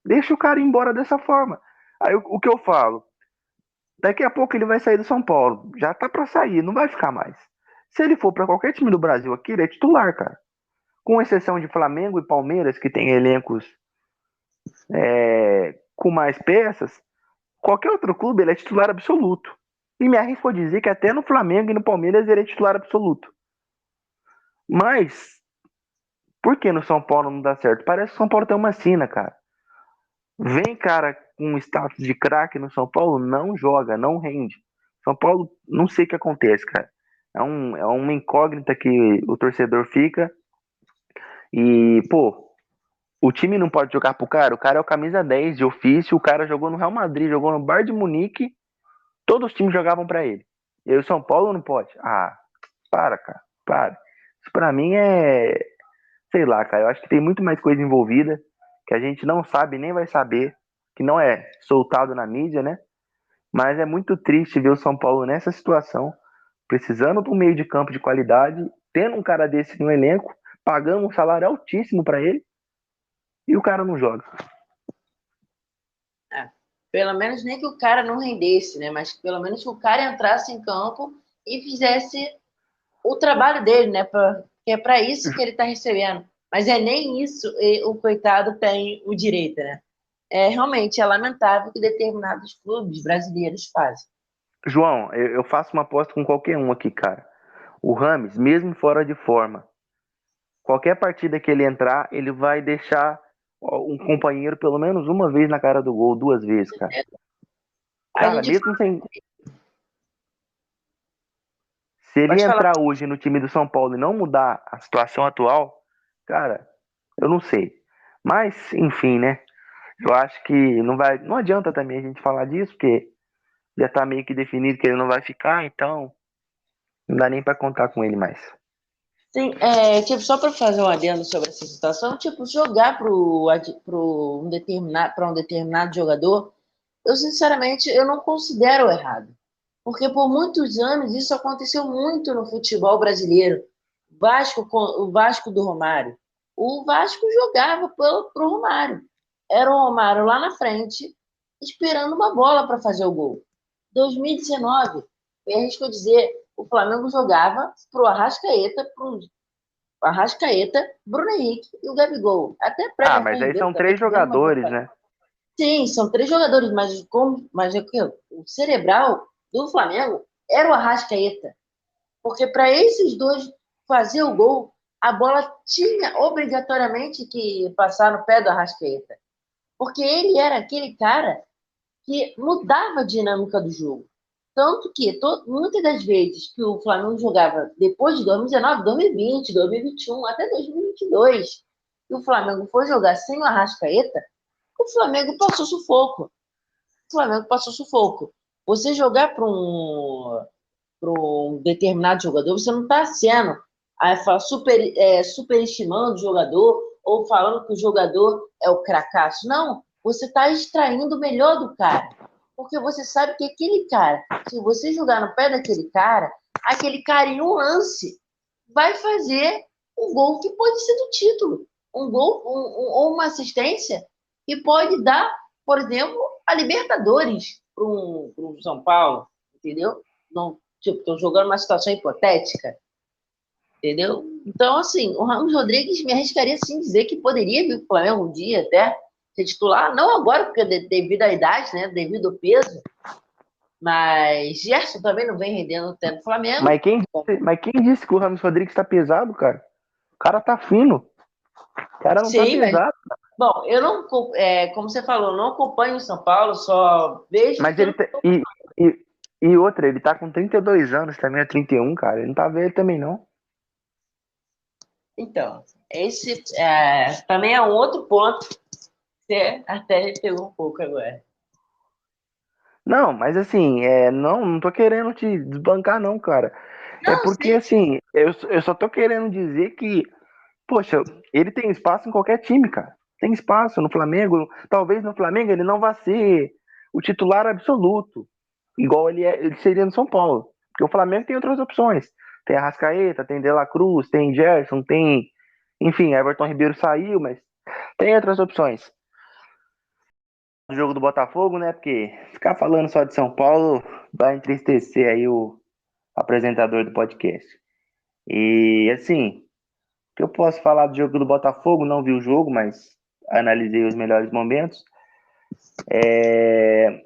deixa o cara ir embora dessa forma. Aí o que eu falo? Daqui a pouco ele vai sair do São Paulo. Já tá para sair, não vai ficar mais. Se ele for para qualquer time do Brasil aqui, ele é titular, cara. Com exceção de Flamengo e Palmeiras, que tem elencos com mais peças, qualquer outro clube ele é titular absoluto. E me arrisco a dizer que até no Flamengo e no Palmeiras ele é titular absoluto. Mas, por que no São Paulo não dá certo? Parece que o São Paulo tem uma sina, cara. Vem, cara, com status de craque no São Paulo, não joga, não rende. São Paulo, não sei o que acontece, cara. É uma incógnita que o torcedor fica. E, pô, o time não pode jogar pro cara. O cara é o camisa 10 de ofício. O cara jogou no Real Madrid, jogou no Bayern de Munique. Todos os times jogavam pra ele. E aí o São Paulo não pode. Ah, para, cara, para. Isso pra mim é. Sei lá, cara. Eu acho que tem muito mais coisa envolvida que a gente não sabe nem vai saber. Que não é soltado na mídia, né? Mas é muito triste ver o São Paulo nessa situação, precisando de um meio de campo de qualidade, tendo um cara desse no elenco, pagando um salário altíssimo para ele, e o cara não joga. É, pelo menos nem que o cara não rendesse, né? Mas pelo menos que o cara entrasse em campo e fizesse o trabalho dele, né? Que é para isso que ele está recebendo. Mas é nem isso o coitado tem o direito, né? Realmente é lamentável que determinados clubes brasileiros fazem. João, eu faço uma aposta com qualquer um aqui, cara. O Rames, mesmo fora de forma, qualquer partida que ele entrar, ele vai deixar um companheiro pelo menos uma vez na cara do gol, 2 vezes, cara. A Cara, gente mesmo sem. Se ele pode falar. entrar hoje no time do São Paulo e não mudar a situação atual, cara, eu não sei. Mas, enfim, né? Eu acho que não adianta também a gente falar disso, porque já tá meio que definido que ele não vai ficar, então não dá nem pra contar com ele mais. Sim, tipo, só para fazer um adendo sobre essa situação, tipo, jogar para um determinado jogador, eu sinceramente eu não considero errado. Porque por muitos anos isso aconteceu muito no futebol brasileiro. O Vasco do Romário. O Vasco jogava pro Romário. Era o Romário lá na frente, esperando uma bola para fazer o gol. 2019, eu arrisco dizer, o Flamengo jogava pro Arrascaeta, Bruno Henrique e o Gabigol. Até Ah, Everton mas aí Ribeiro são também três fizeram uma boa jogadores, partida. né? Sim, são 3 jogadores, mas o cerebral do Flamengo era o Arrascaeta. Porque para esses dois fazer o gol, a bola tinha obrigatoriamente que passar no pé do Arrascaeta. Porque ele era aquele cara que mudava a dinâmica do jogo. Tanto que muitas das vezes que o Flamengo jogava depois de 2019, 2020, 2021, até 2022, e o Flamengo foi jogar sem o Arrascaeta, o Flamengo passou sufoco. O Flamengo passou sufoco. Você jogar para um determinado jogador, você não está sendo superestimando o jogador ou falando que o jogador é o cracaço. Não, você está extraindo o melhor do cara. Porque você sabe que aquele cara, se você jogar no pé daquele cara, aquele cara em um lance vai fazer um gol que pode ser do título. Um gol ou uma assistência que pode dar, por exemplo, a Libertadores para um São Paulo, entendeu? Não, tipo, estou jogando uma situação hipotética, entendeu? Então, assim, o Ramos Rodrigues me arriscaria sim dizer que poderia vir para o Flamengo um dia até ser titular, não agora, porque devido à idade, né, devido ao peso, mas Gerson também não vem rendendo tanto no Flamengo. Mas quem disse que o Ramos Rodrigues tá pesado, cara? O cara tá fino. O cara não tá Sim, mas, pesado. bom, eu não, como você falou, não acompanho o São Paulo, só vejo Mas pelo. e, e outra, ele tá com 32 anos também, é 31, cara. Ele não tá velho também, não. Então, esse também é um outro ponto que você até pegou um pouco agora. Não, mas assim, não tô querendo te desbancar, não, cara. É Não, porque, sim, assim, eu só tô querendo dizer que, poxa, ele tem espaço em qualquer time, cara. Tem espaço no Flamengo. Talvez no Flamengo ele não vá ser o titular absoluto, igual ele seria no São Paulo. Porque o Flamengo tem outras opções. Tem Arrascaeta, tem De La Cruz, tem Gerson, tem. Enfim, Everton Ribeiro saiu, mas tem outras opções. O jogo do Botafogo, né? Porque ficar falando só de São Paulo vai entristecer aí o apresentador do podcast. E assim, o que eu posso falar do jogo do Botafogo? Não vi o jogo, mas analisei os melhores momentos. É...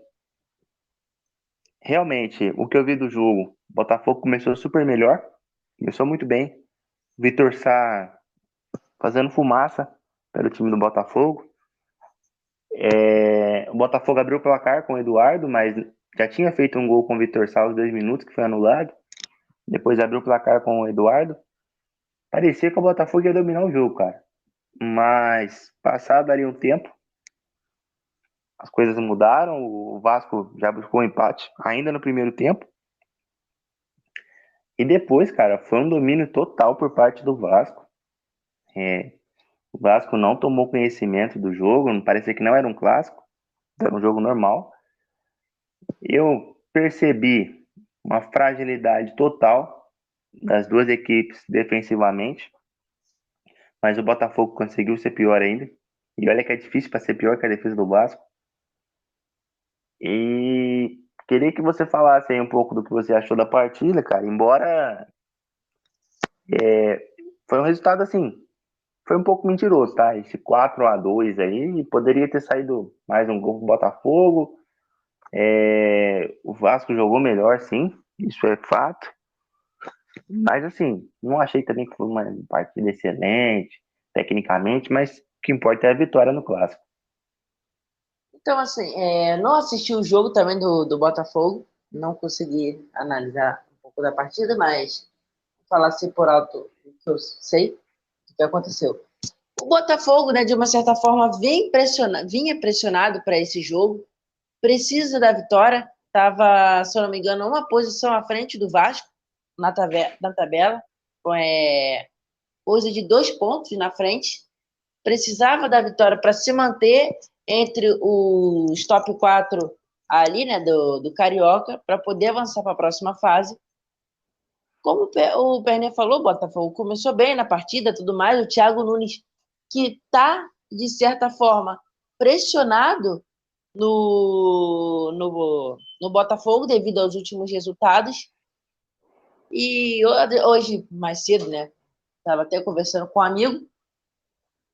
Realmente, o que eu vi do jogo, o Botafogo começou super melhor, começou muito bem. Vitor Sá fazendo fumaça pelo time do Botafogo. O Botafogo abriu o placar com o Eduardo, mas já tinha feito um gol com o Vitor Sá aos 2 minutos, que foi anulado. Depois abriu o placar com o Eduardo. Parecia que o Botafogo ia dominar o jogo, cara. Mas, passado ali um tempo, as coisas mudaram. O Vasco já buscou um empate, ainda no primeiro tempo. E depois, cara, foi um domínio total por parte do Vasco. O Vasco não tomou conhecimento do jogo, não parecia que não era um clássico, era um jogo normal. Eu percebi uma fragilidade total das duas equipes defensivamente, mas o Botafogo conseguiu ser pior ainda. E olha que é difícil para ser pior que a defesa do Vasco. E queria que você falasse aí um pouco do que você achou da partida, cara. Embora foi um resultado assim, foi um pouco mentiroso, tá? Esse 4-2 aí, poderia ter saído mais um gol pro Botafogo. O Vasco jogou melhor, sim, isso é fato. Mas assim, não achei também que foi uma partida excelente, tecnicamente, mas o que importa é a vitória no clássico. Então, assim, não assisti o jogo também do Botafogo, não consegui analisar um pouco da partida, mas vou falar assim por alto o que eu sei, o que aconteceu. O Botafogo, né, de uma certa forma, vinha pressionado para esse jogo, precisa da vitória, estava, se eu não me engano, uma posição à frente do Vasco na tabela, com coisa de 2 pontos na frente, precisava da vitória para se manter entre os top 4 ali, né, do Carioca, para poder avançar para a próxima fase. Como o Pernet falou, o Botafogo começou bem na partida, tudo mais. O Thiago Nunes, que está, de certa forma, pressionado no Botafogo devido aos últimos resultados. E hoje, mais cedo, né? Estava até conversando com um amigo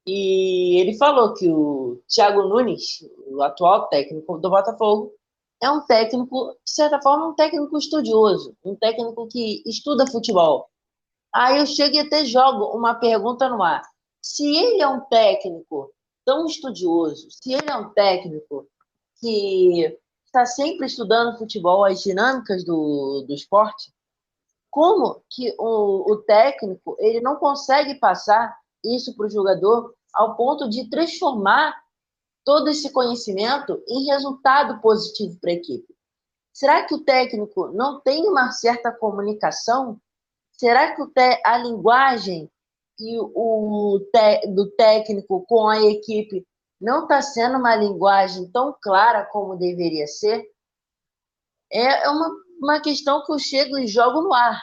e ele falou que o Thiago Nunes, o atual técnico do Botafogo, é um técnico, de certa forma, um técnico estudioso, um técnico que estuda futebol. Aí eu chego e até jogo uma pergunta no ar. Se ele é um técnico tão estudioso, se ele é um técnico que está sempre estudando futebol, as dinâmicas do esporte, como que o técnico ele não consegue passar isso para o jogador ao ponto de transformar todo esse conhecimento em resultado positivo para a equipe? Será que o técnico não tem uma certa comunicação? Será que a linguagem e do técnico com a equipe não está sendo uma linguagem tão clara como deveria ser? É uma questão que eu chego e jogo no ar.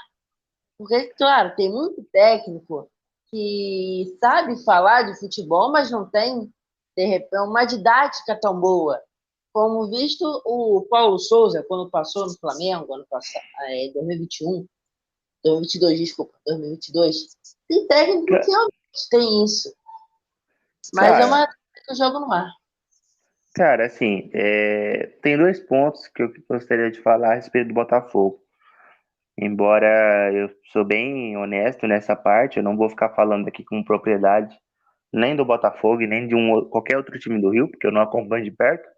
Porque, claro, tem muito técnico que sabe falar de futebol, mas não tem, de repente, uma didática tão boa. Como visto o Paulo Souza, quando passou no Flamengo, ano passado, em 2021, 2022, desculpa, 2022. Tem técnico que realmente tem isso. Mas é Cara, uma que eu jogo no ar. cara, assim, tem dois pontos que eu gostaria de falar a respeito do Botafogo. Embora eu sou bem honesto nessa parte, eu não vou ficar falando aqui com propriedade nem do Botafogo e nem de qualquer outro time do Rio, porque eu não acompanho de perto.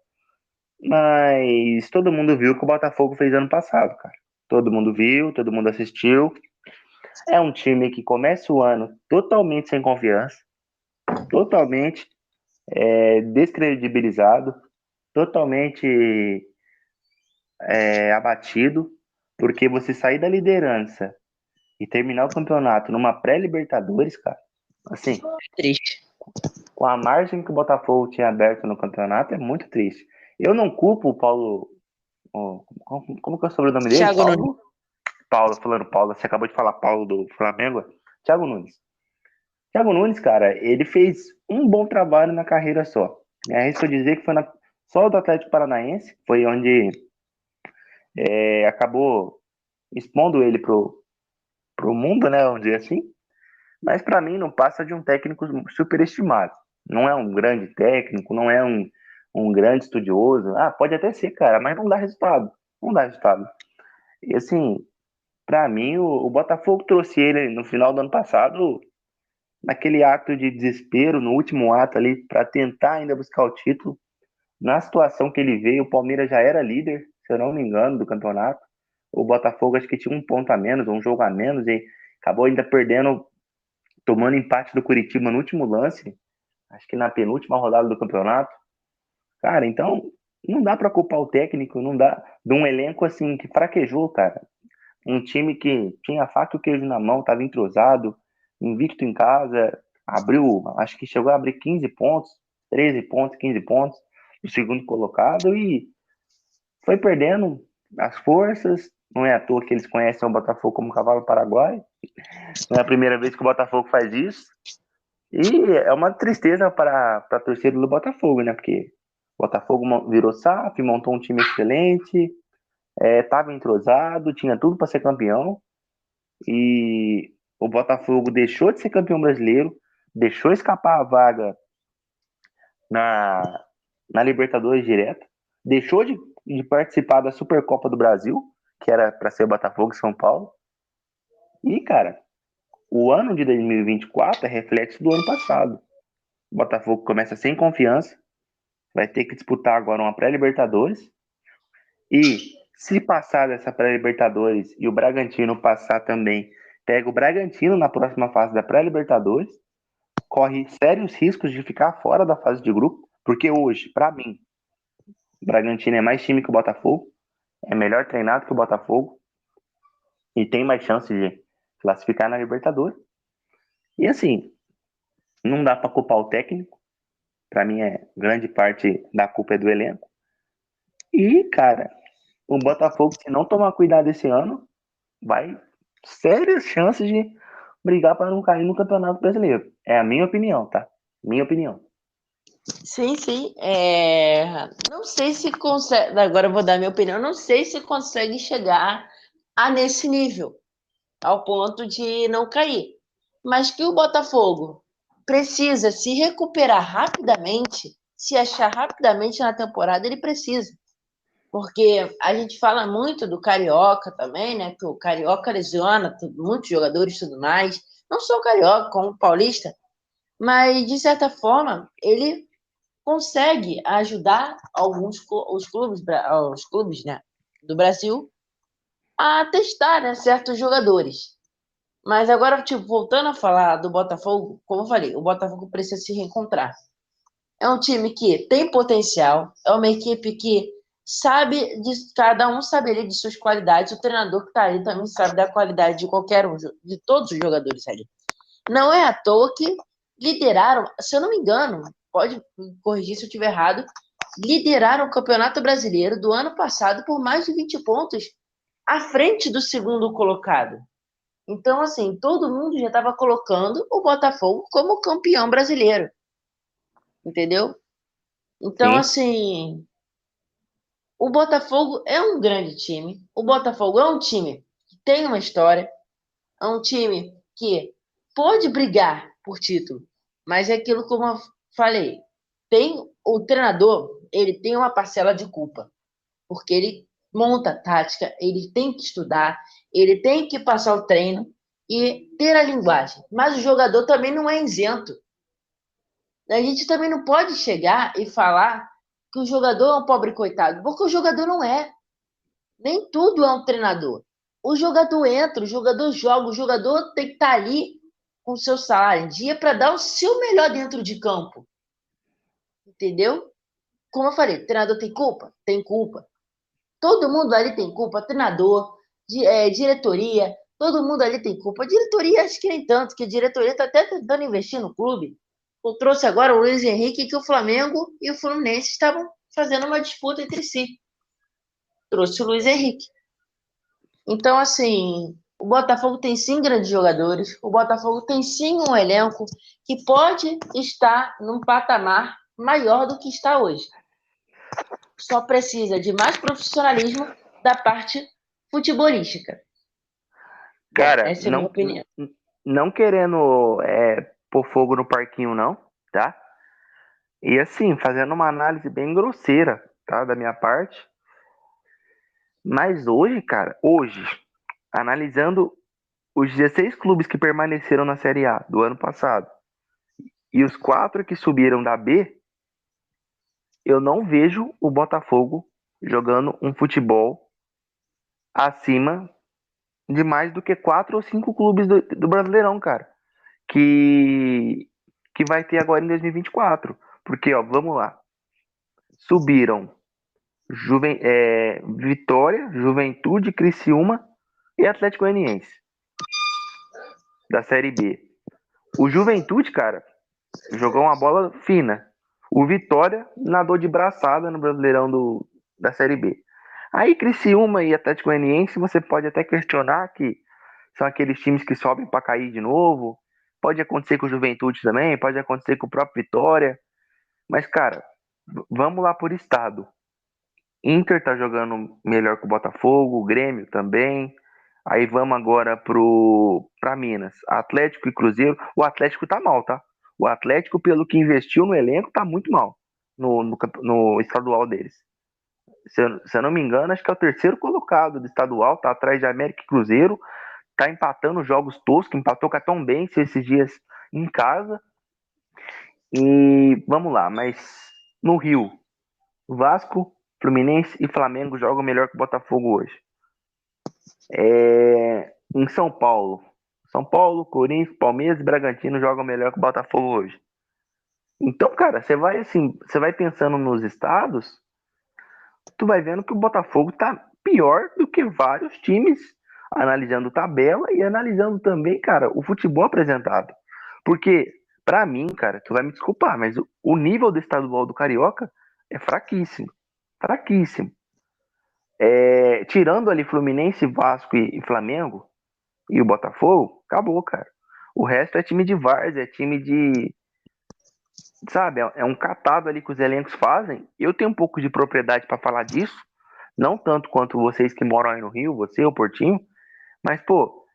Mas todo mundo viu o que o Botafogo fez ano passado, cara. Todo mundo viu, todo mundo assistiu. É um time que começa o ano totalmente sem confiança, totalmente descredibilizado, totalmente abatido, porque você sair da liderança e terminar o campeonato numa pré-Libertadores, cara, assim, Triste. com a margem que o Botafogo tinha aberto no campeonato, é muito triste. Eu não culpo o Paulo. Como que é o sobrenome dele? Thiago Nunes. Paulo? Paulo, falando Paulo, você acabou de falar Paulo do Flamengo? Thiago Nunes. Thiago Nunes, cara, ele fez um bom trabalho na carreira só. Me arrisco a dizer que foi só do Atlético Paranaense, foi onde acabou expondo ele pro mundo, né, vamos dizer assim. Mas para mim não passa de um técnico superestimado. Não é um grande técnico, não é um grande estudioso. Ah, pode até ser, cara, mas não dá resultado. Não dá resultado. E assim, para mim, o Botafogo trouxe ele no final do ano passado, naquele ato de desespero, no último ato ali, para tentar ainda buscar o título. Na situação que ele veio, o Palmeiras já era líder, se eu não me engano, do campeonato. O Botafogo acho que tinha um ponto a menos, um jogo a menos, e acabou ainda perdendo, tomando empate do Curitiba no último lance, acho que na penúltima rodada do campeonato. Cara, então não dá para culpar o técnico, não dá. De um elenco assim que fraquejou, cara. Um time que tinha a faca e o queijo na mão, estava entrosado, invicto em casa, abriu, acho que chegou a abrir 15 pontos, 13 pontos, 15 pontos, o segundo colocado, e foi perdendo as forças. Não é à toa que eles conhecem o Botafogo como cavalo paraguai. Não é a primeira vez que o Botafogo faz isso. E é uma tristeza para a torcida do Botafogo, né? Porque o Botafogo virou SAF, montou um time excelente, estava entrosado, tinha tudo para ser campeão. E o Botafogo deixou de ser campeão brasileiro, deixou escapar a vaga na, na Libertadores direto, deixou de participar da Supercopa do Brasil, que era para ser Botafogo e São Paulo. E, cara, o ano de 2024 é reflexo do ano passado. O Botafogo começa sem confiança, vai ter que disputar agora uma pré-Libertadores. E se passar dessa pré-Libertadores e o Bragantino passar também, pega o Bragantino na próxima fase da pré-Libertadores, corre sérios riscos de ficar fora da fase de grupo, porque hoje, para mim, o Bragantino é mais time que o Botafogo, é melhor treinado que o Botafogo e tem mais chance de classificar na Libertadores. E assim, não dá para culpar o técnico, para mim grande parte da culpa é do elenco. E, cara, o Botafogo, se não tomar cuidado esse ano, vai sérias chances de brigar para não cair no Campeonato Brasileiro. É a minha opinião, tá? Minha opinião. Sim, sim. Não sei se consegue. Agora eu vou dar minha opinião. Não sei se consegue chegar a nesse nível, ao ponto de não cair. Mas que o Botafogo precisa se recuperar rapidamente, se achar rapidamente na temporada, ele precisa. Porque a gente fala muito do Carioca também, né? Que o Carioca lesiona muitos jogadores e tudo mais. Não só o Carioca, como o Paulista. Mas, de certa forma, ele consegue ajudar os clubes, né, do Brasil a testar, né, certos jogadores. Mas agora, tipo, voltando a falar do Botafogo, como eu falei, o Botafogo precisa se reencontrar. É um time que tem potencial, é uma equipe que sabe de cada um sabe ali de suas qualidades. O treinador que está ali também sabe da qualidade de qualquer um, de todos os jogadores ali. Não é à toa que lideraram, se eu não me engano, pode me corrigir se eu estiver errado, lideraram o Campeonato Brasileiro do ano passado por mais de 20 pontos à frente do segundo colocado. Então, assim, todo mundo já estava colocando o Botafogo como campeão brasileiro, entendeu? Então, Sim. assim, o Botafogo é um grande time. O Botafogo é um time que tem uma história, é um time que pode brigar por título, mas é aquilo como eu falei, tem o treinador, ele tem uma parcela de culpa, porque ele monta a tática, ele tem que estudar, ele tem que passar o treino e ter a linguagem. Mas o jogador também não é isento. A gente também não pode chegar e falar que o jogador é um pobre coitado, porque o jogador não é. Nem tudo é um treinador. O jogador entra, o jogador joga, o jogador tem que estar ali com o seu salário em dia para dar o seu melhor dentro de campo. Entendeu? Como eu falei, treinador tem culpa? Tem culpa. Todo mundo ali tem culpa, treinador, diretoria, todo mundo ali tem culpa. A diretoria acho que nem tanto, que a diretoria está até tentando investir no clube. Eu trouxe agora o Luiz Henrique, que o Flamengo e o Fluminense estavam fazendo uma disputa entre si. Trouxe o Luiz Henrique. Então, assim, o Botafogo tem sim grandes jogadores, o Botafogo tem sim um elenco que pode estar num patamar maior do que está hoje. Só precisa de mais profissionalismo da parte futebolística. Bom, Cara, essa é a minha opinião. não querendo pôr fogo no parquinho, não, tá? E assim, fazendo uma análise bem grosseira, tá? Da minha parte. Mas hoje, cara, hoje, analisando os 16 clubes que permaneceram na Série A do ano passado e os 4 que subiram da B, eu não vejo o Botafogo jogando um futebol acima de mais do que 4 ou 5 clubes do Brasileirão, cara. Que, que vai ter agora em 2024. Porque, ó, vamos lá. Subiram Vitória, Juventude, Criciúma e Atlético Goianiense da Série B. O Juventude, cara, jogou uma bola fina. O Vitória nadou de braçada no Brasileirão da Série B. Aí Criciúma e Atlético Goianiense, você pode até questionar que são aqueles times que sobem para cair de novo. Pode acontecer com o Juventude também, pode acontecer com o próprio Vitória. Mas, cara, vamos lá por estado. Inter tá jogando melhor que o Botafogo, o Grêmio também. Aí vamos agora pra Minas. Atlético e Cruzeiro. O Atlético tá mal, tá? O Atlético, pelo que investiu no elenco, tá muito mal no estadual deles. Se eu não me engano, acho que é o terceiro colocado do estadual, tá atrás de América e Cruzeiro. Tá empatando jogos toscos, empatou com a Tom Benz esses dias em casa. E vamos lá, mas no Rio, Vasco, Fluminense e Flamengo jogam melhor que o Botafogo hoje. Em São Paulo, Corinthians, Palmeiras e Bragantino jogam melhor que o Botafogo hoje. Então, cara, você vai pensando nos estados, tu vai vendo que o Botafogo tá pior do que vários times, analisando tabela e analisando também, cara, o futebol apresentado. Porque, pra mim, cara, tu vai me desculpar, mas o nível do estadual do Carioca é fraquíssimo. Fraquíssimo. Tirando ali Fluminense, Vasco e Flamengo e o Botafogo, acabou, cara. O resto é time de várzea, é time sabe, é um catado ali que os elencos fazem. Eu tenho um pouco de propriedade para falar disso, não tanto quanto vocês que moram aí no Rio, você, o Portinho, mas, pô,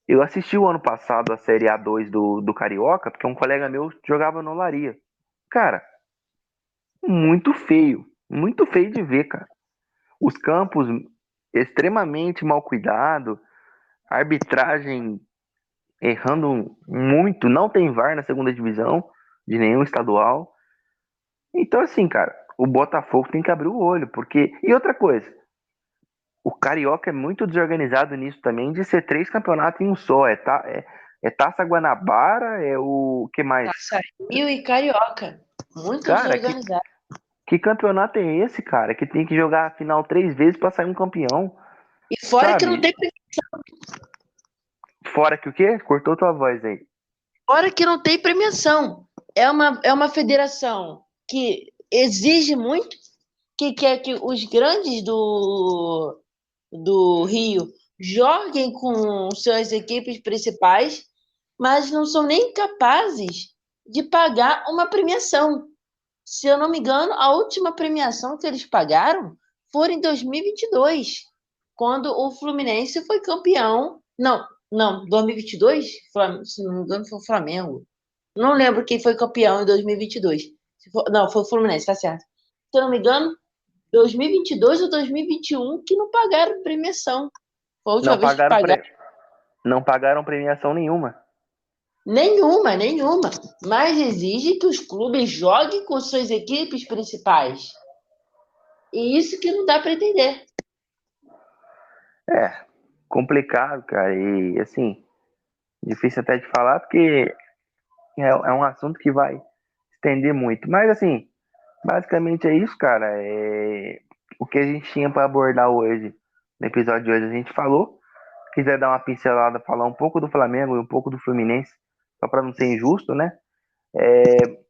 eu assisti o ano passado a Série A2 do Carioca, porque um colega meu jogava no Olaria. Cara, muito feio de ver, cara. Os campos extremamente mal cuidado, arbitragem errando muito, não tem VAR na segunda divisão de nenhum estadual. Então, assim, cara, o Botafogo tem que abrir o olho, porque. E outra coisa, o Carioca é muito desorganizado nisso também, de ser 3 campeonatos em um só. É Taça Guanabara, é o. Que mais? Taça Rio e Carioca. Muito Cara, desorganizado. que campeonato é esse, cara? Que tem que jogar a final 3 vezes pra sair um campeão, E fora que não sabe? tem, Fora que o quê? Cortou tua voz aí. fora que não tem premiação. É uma federação que exige muito, que quer que os grandes do Rio joguem com suas equipes principais, mas não são nem capazes de pagar uma premiação. Se eu não me engano, a última premiação que eles pagaram foi em 2022, quando o Fluminense foi campeão. Não, não, 2022? Se não me engano, foi o Flamengo. Não lembro quem foi campeão em 2022. Não, foi o Fluminense, tá certo. Se eu não me engano, 2022 ou 2021 que não pagaram premiação. Foi a última Não vez que pagaram, pagaram. não pagaram premiação nenhuma. Nenhuma, nenhuma. Mas exige que os clubes joguem com suas equipes principais. E isso que não dá para entender. É, complicado, cara. E assim, difícil até de falar, porque é um assunto que vai estender muito. Mas assim, basicamente é isso, cara. É o que a gente tinha para abordar hoje. No episódio de hoje a gente falou. Quiser dar uma pincelada, falar um pouco do Flamengo e um pouco do Fluminense, só para não ser injusto, né?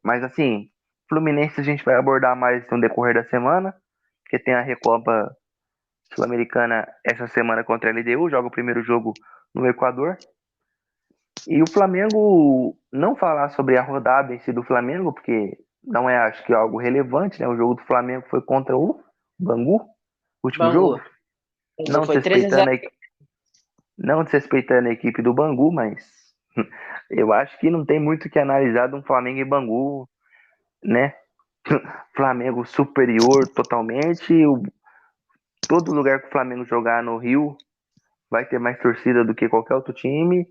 Mas assim, Fluminense a gente vai abordar mais no decorrer da semana, porque tem a Recopa Sul-Americana essa semana contra a LDU, joga o primeiro jogo no Equador. E o Flamengo, não falar sobre a rodada em si do Flamengo, porque não é, acho que, algo relevante, né? O jogo do Flamengo foi contra o Bangu, o último jogo. Bangu. Bangu Não foi 3-0. desrespeitando a, não desrespeitando a equipe do Bangu, mas eu acho que não tem muito o que analisar de um Flamengo e Bangu, né? Flamengo superior totalmente. Todo lugar que o Flamengo jogar no Rio vai ter mais torcida do que qualquer outro time.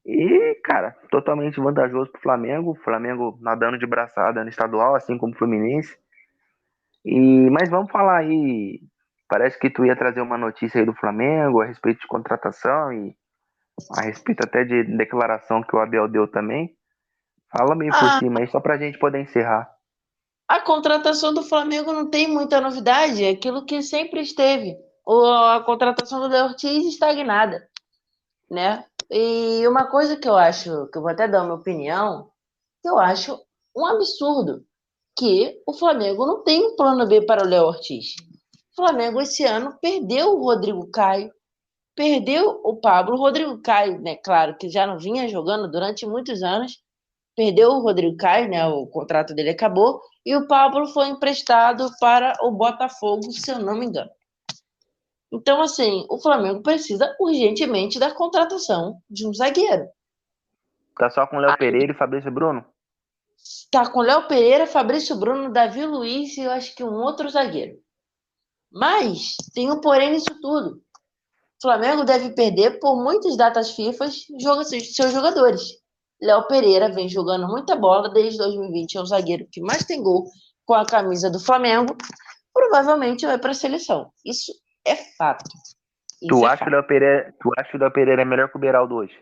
E, cara, totalmente vantajoso pro Flamengo. O Flamengo nadando de braçada no estadual, assim como o Fluminense. Mas vamos falar aí. Parece que tu ia trazer uma notícia aí do Flamengo a respeito de contratação e a respeito até de declaração que o Abel deu também. Fala meio por Ah, cima aí, só pra gente poder encerrar. a contratação do Flamengo não tem muita novidade, é aquilo que sempre esteve. A contratação do Léo Ortiz estagnada, né? E uma coisa que eu acho, que eu vou até dar uma opinião, que eu acho um absurdo, que o Flamengo não tem um plano B para o Léo Ortiz. O Flamengo esse ano perdeu o Rodrigo Caio, perdeu o Pablo. O Rodrigo Caio, né, claro, que já não vinha jogando durante muitos anos, perdeu o Rodrigo Caio, né, o contrato dele acabou, e o Pablo foi emprestado para o Botafogo, se eu não me engano. Então, assim, o Flamengo precisa urgentemente da contratação de um zagueiro. Tá só com o Léo Pereira e Fabrício Bruno? Tá com Léo Pereira, Fabrício Bruno, Davi Luiz e eu acho que um outro zagueiro. Mas tem um porém nisso tudo. O Flamengo deve perder por muitas datas FIFA seus jogadores. Léo Pereira vem jogando muita bola desde 2020, é o zagueiro que mais tem gol com a camisa do Flamengo. Provavelmente vai para a seleção. Isso é fato. Isso Tu é acha que o fato. Léo Pereira, tu acha que o Léo Pereira é melhor que o Beraldo hoje?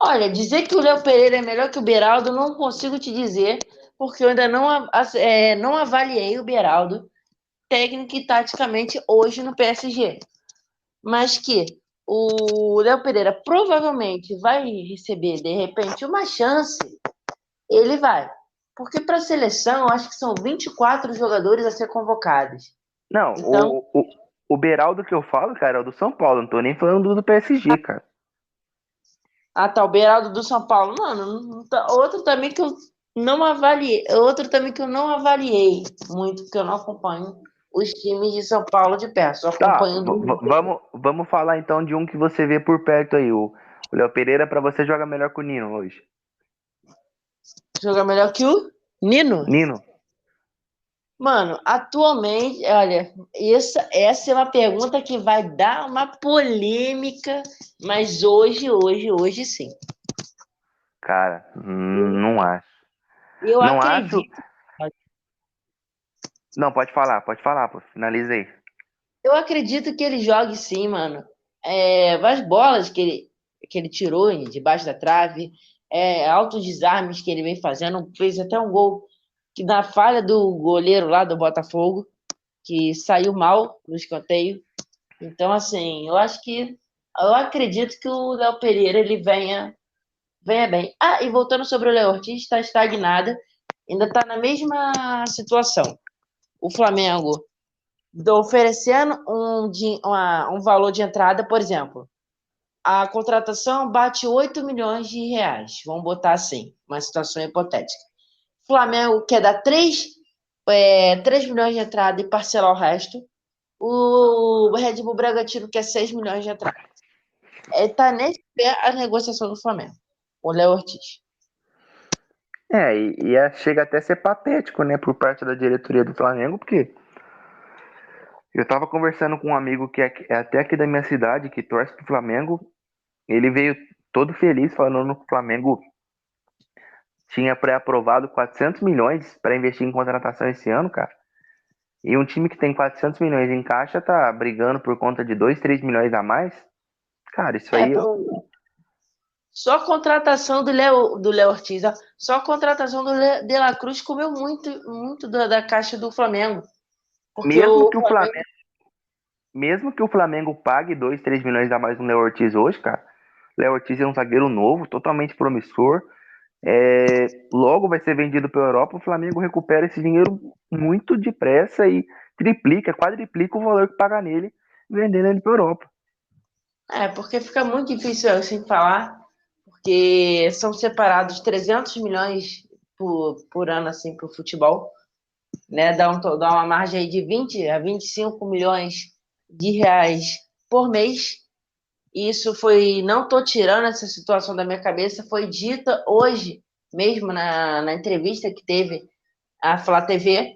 Olha, dizer que o Léo Pereira é melhor que o Beraldo, não consigo te dizer, porque eu ainda não avaliei o Beraldo técnico e taticamente hoje no PSG. Mas que o Léo Pereira provavelmente vai receber, de repente, uma chance, ele vai. Porque para a seleção, eu acho que são 24 jogadores a ser convocados. Não, Então, o Beraldo que eu falo, cara, é o do São Paulo, não tô nem falando do PSG, cara. tá, o Beraldo do São Paulo, mano, outro também que eu não avaliei. Outro também que eu não avaliei muito, porque eu não acompanho os times de São Paulo de perto. Só Tá, acompanho do. vamos falar então de um que você vê por perto aí. O Léo Pereira, pra você, joga melhor que o Nino hoje. Jogar melhor que o Nino. Nino? Mano, atualmente, olha, essa é uma pergunta que vai dar uma polêmica, mas hoje sim. Cara, não acho. Eu Não acho. acredito, Não, pode falar, pô. Finalizei. eu acredito que ele jogue sim, mano. As bolas que ele tirou debaixo da trave, altos desarmes que ele vem fazendo, fez até um gol que na falha do goleiro lá do Botafogo, que saiu mal no escanteio. Então, assim, eu acredito que o Léo Pereira ele venha bem. Ah, e voltando sobre o Léo Ortiz, está estagnada, ainda está na mesma situação. O Flamengo oferecendo um valor de entrada, por exemplo, a contratação bate 8 milhões de reais. Vamos botar assim, uma situação hipotética. O Flamengo quer dar 3 milhões de entrada e parcelar o resto. O Red Bull Bragantino quer 6 milhões de entrada. Tá nesse pé a negociação do Flamengo. O Léo Ortiz. Chega até a ser patético, né, por parte da diretoria do Flamengo, porque eu tava conversando com um amigo que é até aqui da minha cidade, que torce pro Flamengo. Ele veio todo feliz falando que o Flamengo tinha pré-aprovado 400 milhões para investir em contratação esse ano, cara. E um time que tem 400 milhões em caixa tá brigando por conta de 2, 3 milhões a mais. Cara, isso É, aí só a contratação do Léo Ortiz, ó. Só a contratação do De La Cruz comeu muito, muito da caixa do Flamengo. Porque mesmo o que o Flamengo. Flamengo, mesmo que o Flamengo pague 2, 3 milhões a mais no Léo Ortiz hoje, cara. Léo Ortiz é um zagueiro novo, totalmente promissor. Logo vai ser vendido para a Europa, o Flamengo recupera esse dinheiro muito depressa e triplica, quadriplica o valor que paga nele, vendendo ele para a Europa. Porque fica muito difícil assim falar, porque são separados 300 milhões por ano assim para o futebol, né? Dá uma margem aí de 20 a 25 milhões de reais por mês. Isso foi, não estou tirando essa situação da minha cabeça, foi dita hoje mesmo na entrevista que teve a Flá TV,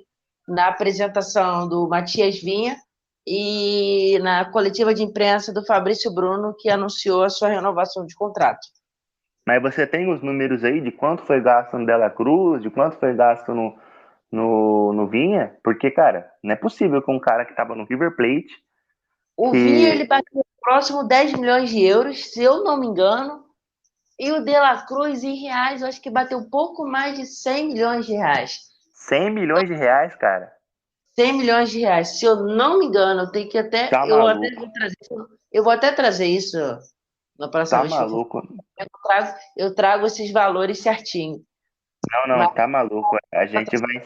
na apresentação do Matias Vinha e na coletiva de imprensa do Fabrício Bruno, que anunciou a sua renovação de contrato. Mas você tem os números aí de quanto foi gasto no Dela Cruz, de quanto foi gasto no Vinha? Porque, cara, não é possível que um cara que tava no River Plate, O Vinha ele que bateu próximo 10 milhões de euros, se eu não me engano, e o De La Cruz em reais, eu acho que bateu um pouco mais de 100 milhões de reais. 100 milhões de reais, cara, 100 milhões de reais. Se eu não me engano, tá maluco, eu vou até trazer isso na próxima tá vez que eu for. maluco. Eu trago esses valores certinho. Não, não, Mas tá maluco. A gente vai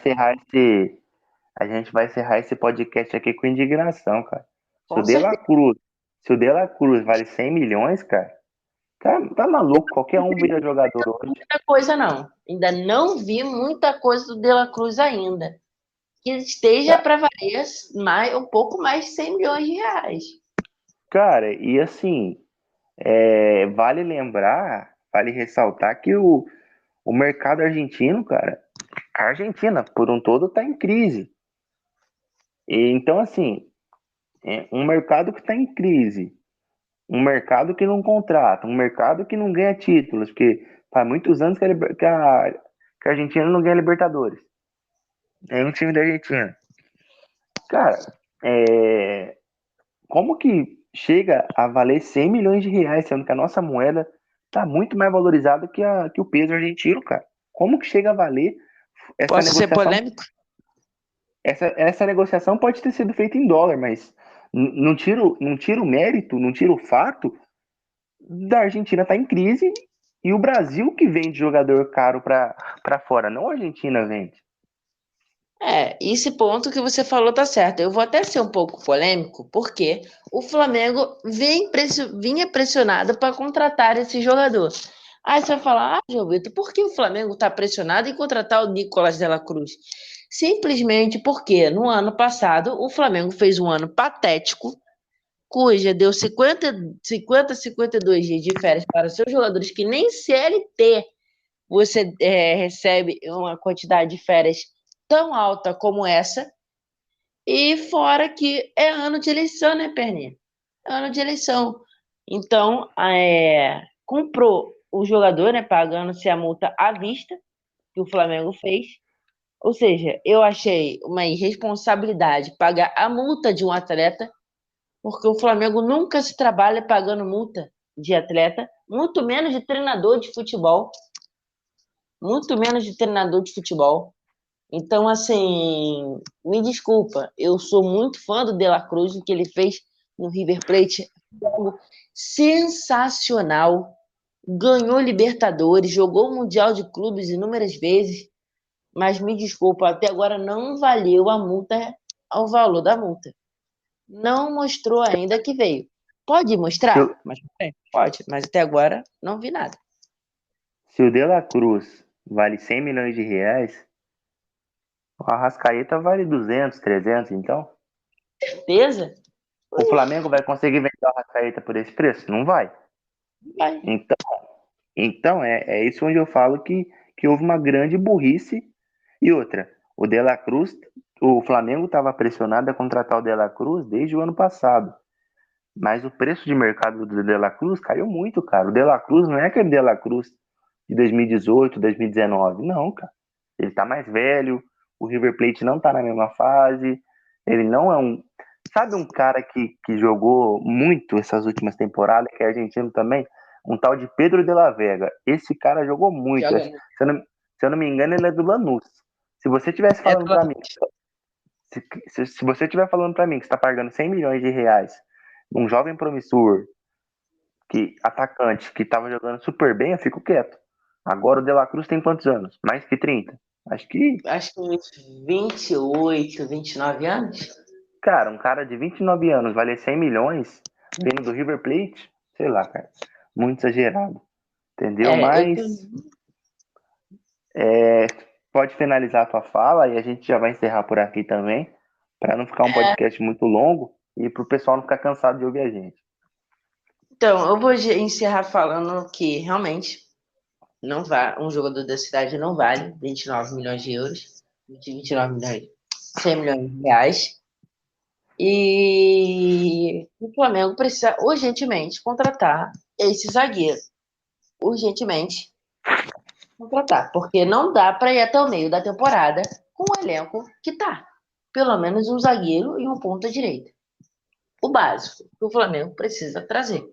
encerrar esse podcast aqui com indignação, cara. Se o com De La certeza Cruz, se o De La Cruz vale 100 milhões, cara, tá maluco. Qualquer um vira jogador hoje. muita coisa não. Ainda não vi muita coisa do De La Cruz ainda. Que esteja para valer um pouco mais de 100 milhões de reais. Cara, e assim, vale lembrar, vale ressaltar que o mercado argentino, cara, a Argentina, por um todo, tá em crise. E, então, assim, um mercado que está em crise, um mercado que não contrata, um mercado que não ganha títulos, porque faz muitos anos que a Argentina não ganha Libertadores. É um time da Argentina. Cara, como que chega a valer 100 milhões de reais, sendo que a nossa moeda está muito mais valorizada que o peso argentino, cara? Como que chega a valer essa Posso ser negociação? polêmico? Essa negociação pode ter sido feita em dólar, mas não tira o mérito, não tira o fato da Argentina estar em crise e o Brasil que vende jogador caro para fora, não a Argentina vende. Esse ponto que você falou tá certo. Eu vou até ser um pouco polêmico, porque o Flamengo vinha pressionado para contratar esse jogador. Aí você vai falar, João Vitor, por que o Flamengo está pressionado em contratar o Nicolás de la Cruz? Simplesmente porque no ano passado o Flamengo fez um ano patético, cuja deu 52 dias de férias para seus jogadores que nem CLT você recebe uma quantidade de férias tão alta como essa. E fora que é ano de eleição, né, Perninha? É ano de eleição. Então, comprou o jogador, né, pagando-se a multa à vista, que o Flamengo fez. Ou seja, eu achei uma irresponsabilidade pagar a multa de um atleta, porque o Flamengo nunca se trabalha pagando multa de atleta, muito menos de treinador de futebol, muito menos de treinador de futebol. Então, assim, me desculpa, eu sou muito fã do De La Cruz, o que ele fez no River Plate, algo sensacional. Ganhou Libertadores, jogou o Mundial de Clubes inúmeras vezes, mas me desculpa, até agora não valeu a multa, ao valor da multa. Não mostrou ainda que veio. Pode Se, mostrar? o- Pode, mas até agora não vi nada. se o De La Cruz vale 100 milhões de reais, o Arrascaeta vale 200, 300, então? Certeza? O Flamengo vai conseguir vender o Arrascaeta por esse preço? Não vai. Vai. Então, então é isso onde eu falo que houve uma grande burrice. E outra, o De La Cruz, o Flamengo estava pressionado a contratar o De La Cruz desde o ano passado. Mas o preço de mercado do De La Cruz caiu muito, cara. O De La Cruz não é aquele De La Cruz de 2018, 2019. Não, cara. Ele tá mais velho, o River Plate não tá na mesma fase. Ele não é um. Sabe um cara que jogou muito essas últimas temporadas, que é argentino também? Um tal de Pedro de la Vega. Esse cara jogou muito. Joga Se muito. eu não me engano, ele é do Lanús. Se você tivesse É falando para mim, se você estiver falando para mim que está pagando 100 milhões de reais um jovem promissor, que atacante, que estava jogando super bem, eu fico quieto. Agora o De La Cruz tem quantos anos? Mais que 30? Acho que, acho que uns 28, 29 anos. cara, um cara de 29 anos valer 100 milhões, vindo do River Plate, sei lá, cara, muito exagerado, entendeu? Eu Mas é, pode finalizar a tua fala e a gente já vai encerrar por aqui também, para não ficar um podcast muito longo e para o pessoal não ficar cansado de ouvir a gente. então, eu vou encerrar falando que realmente não vale, um jogador da cidade não vale 29 milhões de euros, 29 milhões, 100 milhões de reais. E o Flamengo precisa urgentemente contratar esse zagueiro. Urgentemente contratar, porque não dá para ir até o meio da temporada com o elenco que tá. Pelo menos um zagueiro e um ponta direita. O básico que o Flamengo precisa trazer.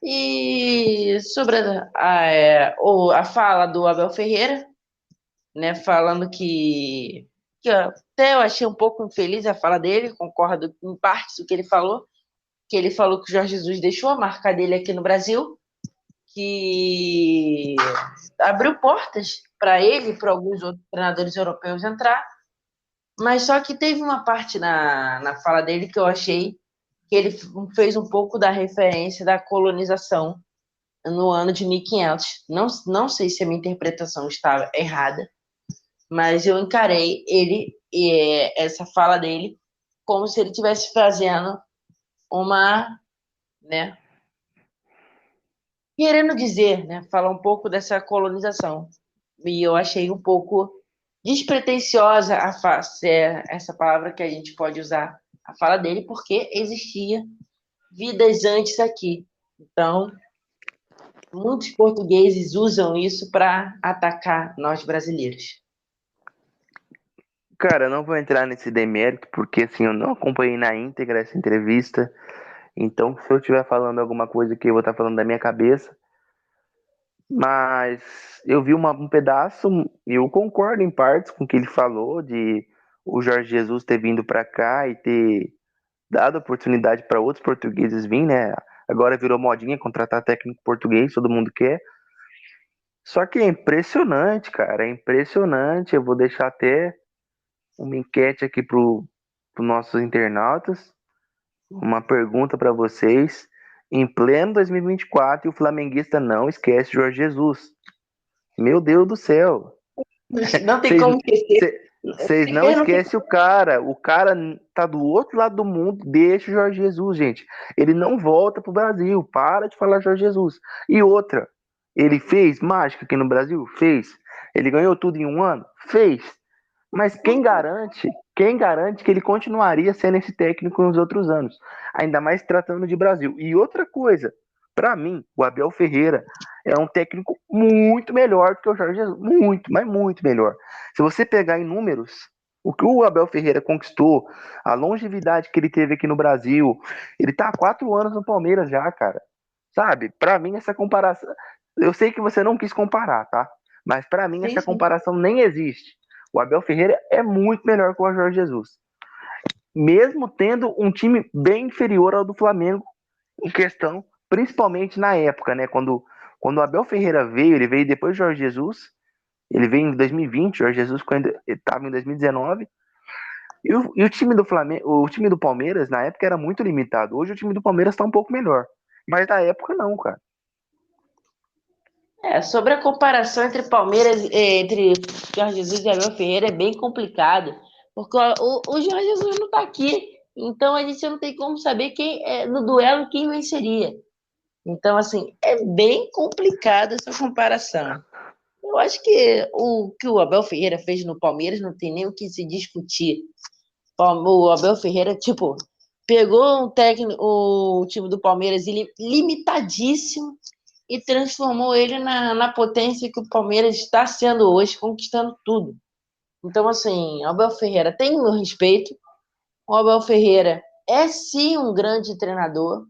E sobre a fala do Abel Ferreira, né, falando que até eu achei um pouco infeliz a fala dele, concordo em partes do que ele falou que o Jorge Jesus deixou a marca dele aqui no Brasil, que abriu portas para ele e para alguns outros treinadores europeus entrar, mas só que teve uma parte na fala dele que eu achei que ele fez um pouco da referência da colonização no ano de 1500. Não sei se a minha interpretação estava errada, mas eu encarei essa fala dele como se ele estivesse fazendo uma, né, querendo dizer, né, falar um pouco dessa colonização. E eu achei um pouco despretensiosa essa palavra que a gente pode usar a fala dele, porque existia vidas antes aqui. Então, muitos portugueses usam isso para atacar nós brasileiros. Cara, eu não vou entrar nesse demérito, porque assim, eu não acompanhei na íntegra essa entrevista. Então, se eu estiver falando alguma coisa que eu vou estar falando da minha cabeça, mas eu vi um pedaço e eu concordo em partes com o que ele falou de o Jorge Jesus ter vindo para cá e ter dado oportunidade para outros portugueses vir, né? Agora virou modinha contratar técnico português, todo mundo quer. Só que é impressionante, cara, é impressionante. Eu vou deixar até uma enquete aqui para os nossos internautas, uma pergunta para vocês. em pleno 2024 e o flamenguista não esquece Jorge Jesus. Meu Deus do céu. Não tem como esquecer. Vocês não esquecem o cara. O cara tá do outro lado do mundo. Deixa o Jorge Jesus, gente. Ele não volta pro Brasil. Para de falar Jorge Jesus. E outra, ele fez mágica aqui no Brasil? Fez. Ele ganhou tudo em um ano? Fez. Mas quem garante que ele continuaria sendo esse técnico nos outros anos? Ainda mais tratando de Brasil. E outra coisa, para mim, o Abel Ferreira é um técnico muito melhor do que o Jorge Jesus. Muito, mas muito melhor. Se você pegar em números, o que o Abel Ferreira conquistou, a longevidade que ele teve aqui no Brasil, ele tá há 4 anos no Palmeiras já, cara. Sabe? Para mim, essa comparação. Eu sei que você não quis comparar, tá? Mas para mim, essa Sim. comparação nem existe. O Abel Ferreira é muito melhor que o Jorge Jesus. Mesmo tendo um time bem inferior ao do Flamengo em questão, principalmente na época, né? Quando o Abel Ferreira veio, ele veio depois do Jorge Jesus, ele veio em 2020, o Jorge Jesus estava em 2019, e o time do Flamengo, o time do Palmeiras na época era muito limitado. Hoje o time do Palmeiras está um pouco melhor, mas na época não, cara. Sobre a comparação entre Palmeiras, entre Jorge Jesus e Abel Ferreira é bem complicado, porque o Jorge Jesus não está aqui, então a gente não tem como saber quem no duelo quem venceria. Então, assim, é bem complicado essa comparação. Eu acho que o Abel Ferreira fez no Palmeiras não tem nem o que se discutir. O Abel Ferreira, tipo, pegou o time do Palmeiras limitadíssimo e transformou ele na potência que o Palmeiras está sendo hoje, conquistando tudo. Então, assim, Abel Ferreira tem o meu respeito. O Abel Ferreira é sim um grande treinador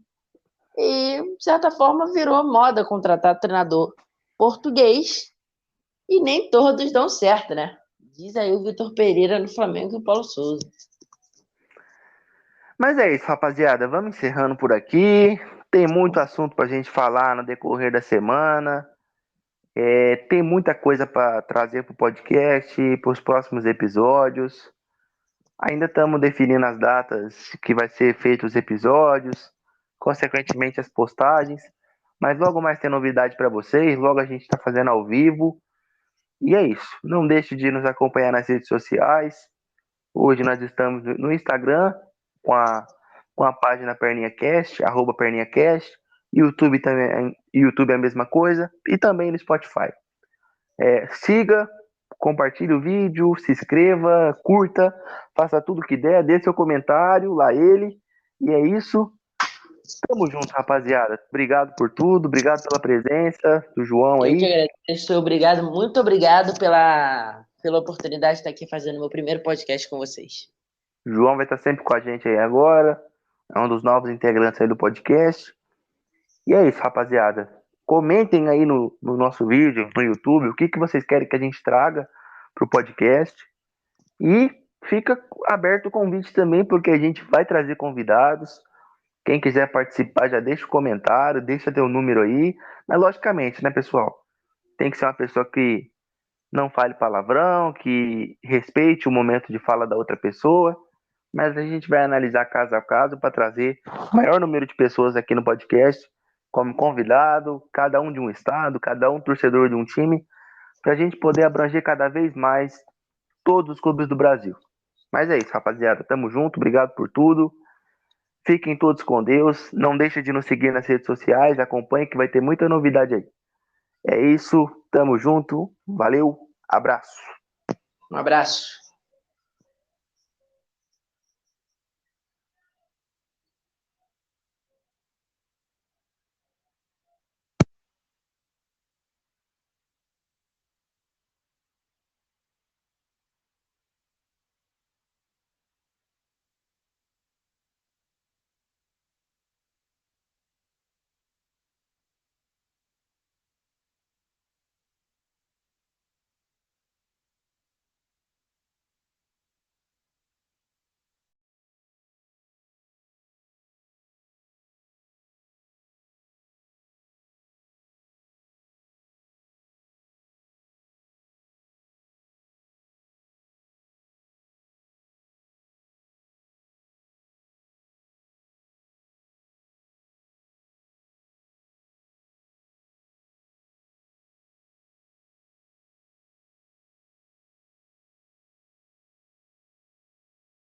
e, de certa forma, virou moda contratar treinador português e nem todos dão certo, né? Diz aí o Vitor Pereira no Flamengo e o Paulo Souza. Mas é isso, rapaziada. Vamos encerrando por aqui. Tem muito assunto pra gente falar no decorrer da semana. Tem muita coisa para trazer para o podcast, para os próximos episódios. Ainda estamos definindo as datas que vai ser feitos os episódios, consequentemente as postagens. Mas logo mais tem novidade para vocês. Logo a gente está fazendo ao vivo. E é isso. Não deixe de nos acompanhar nas redes sociais. Hoje nós estamos no Instagram com a página Perninha Cast, @Perninha Cast. YouTube também, YouTube é a mesma coisa. E também no Spotify. Siga, compartilhe o vídeo, se inscreva, curta, faça tudo que der, dê seu comentário, lá ele. E é isso. Tamo junto, rapaziada. Obrigado por tudo, obrigado pela presença do João Eu que aí. agradeço, obrigado, muito obrigado pela oportunidade de estar aqui fazendo meu primeiro podcast com vocês. O João vai estar sempre com a gente aí agora. É um dos novos integrantes aí do podcast. E é isso, rapaziada. Comentem aí no nosso vídeo, no YouTube, o que vocês querem que a gente traga pro podcast. E fica aberto o convite também, porque a gente vai trazer convidados. Quem quiser participar, já deixa o comentário, deixa teu número aí. Mas logicamente, né, pessoal? Tem que ser uma pessoa que não fale palavrão, que respeite o momento de fala da outra pessoa. Mas a gente vai analisar caso a caso para trazer o maior número de pessoas aqui no podcast, como convidado, cada um de um estado, cada um torcedor de um time, para a gente poder abranger cada vez mais todos os clubes do Brasil. Mas é isso, rapaziada. Tamo junto, obrigado por tudo. Fiquem todos com Deus. Não deixe de nos seguir nas redes sociais. Acompanhe que vai ter muita novidade aí. É isso. Tamo junto. Valeu. Abraço. Um abraço.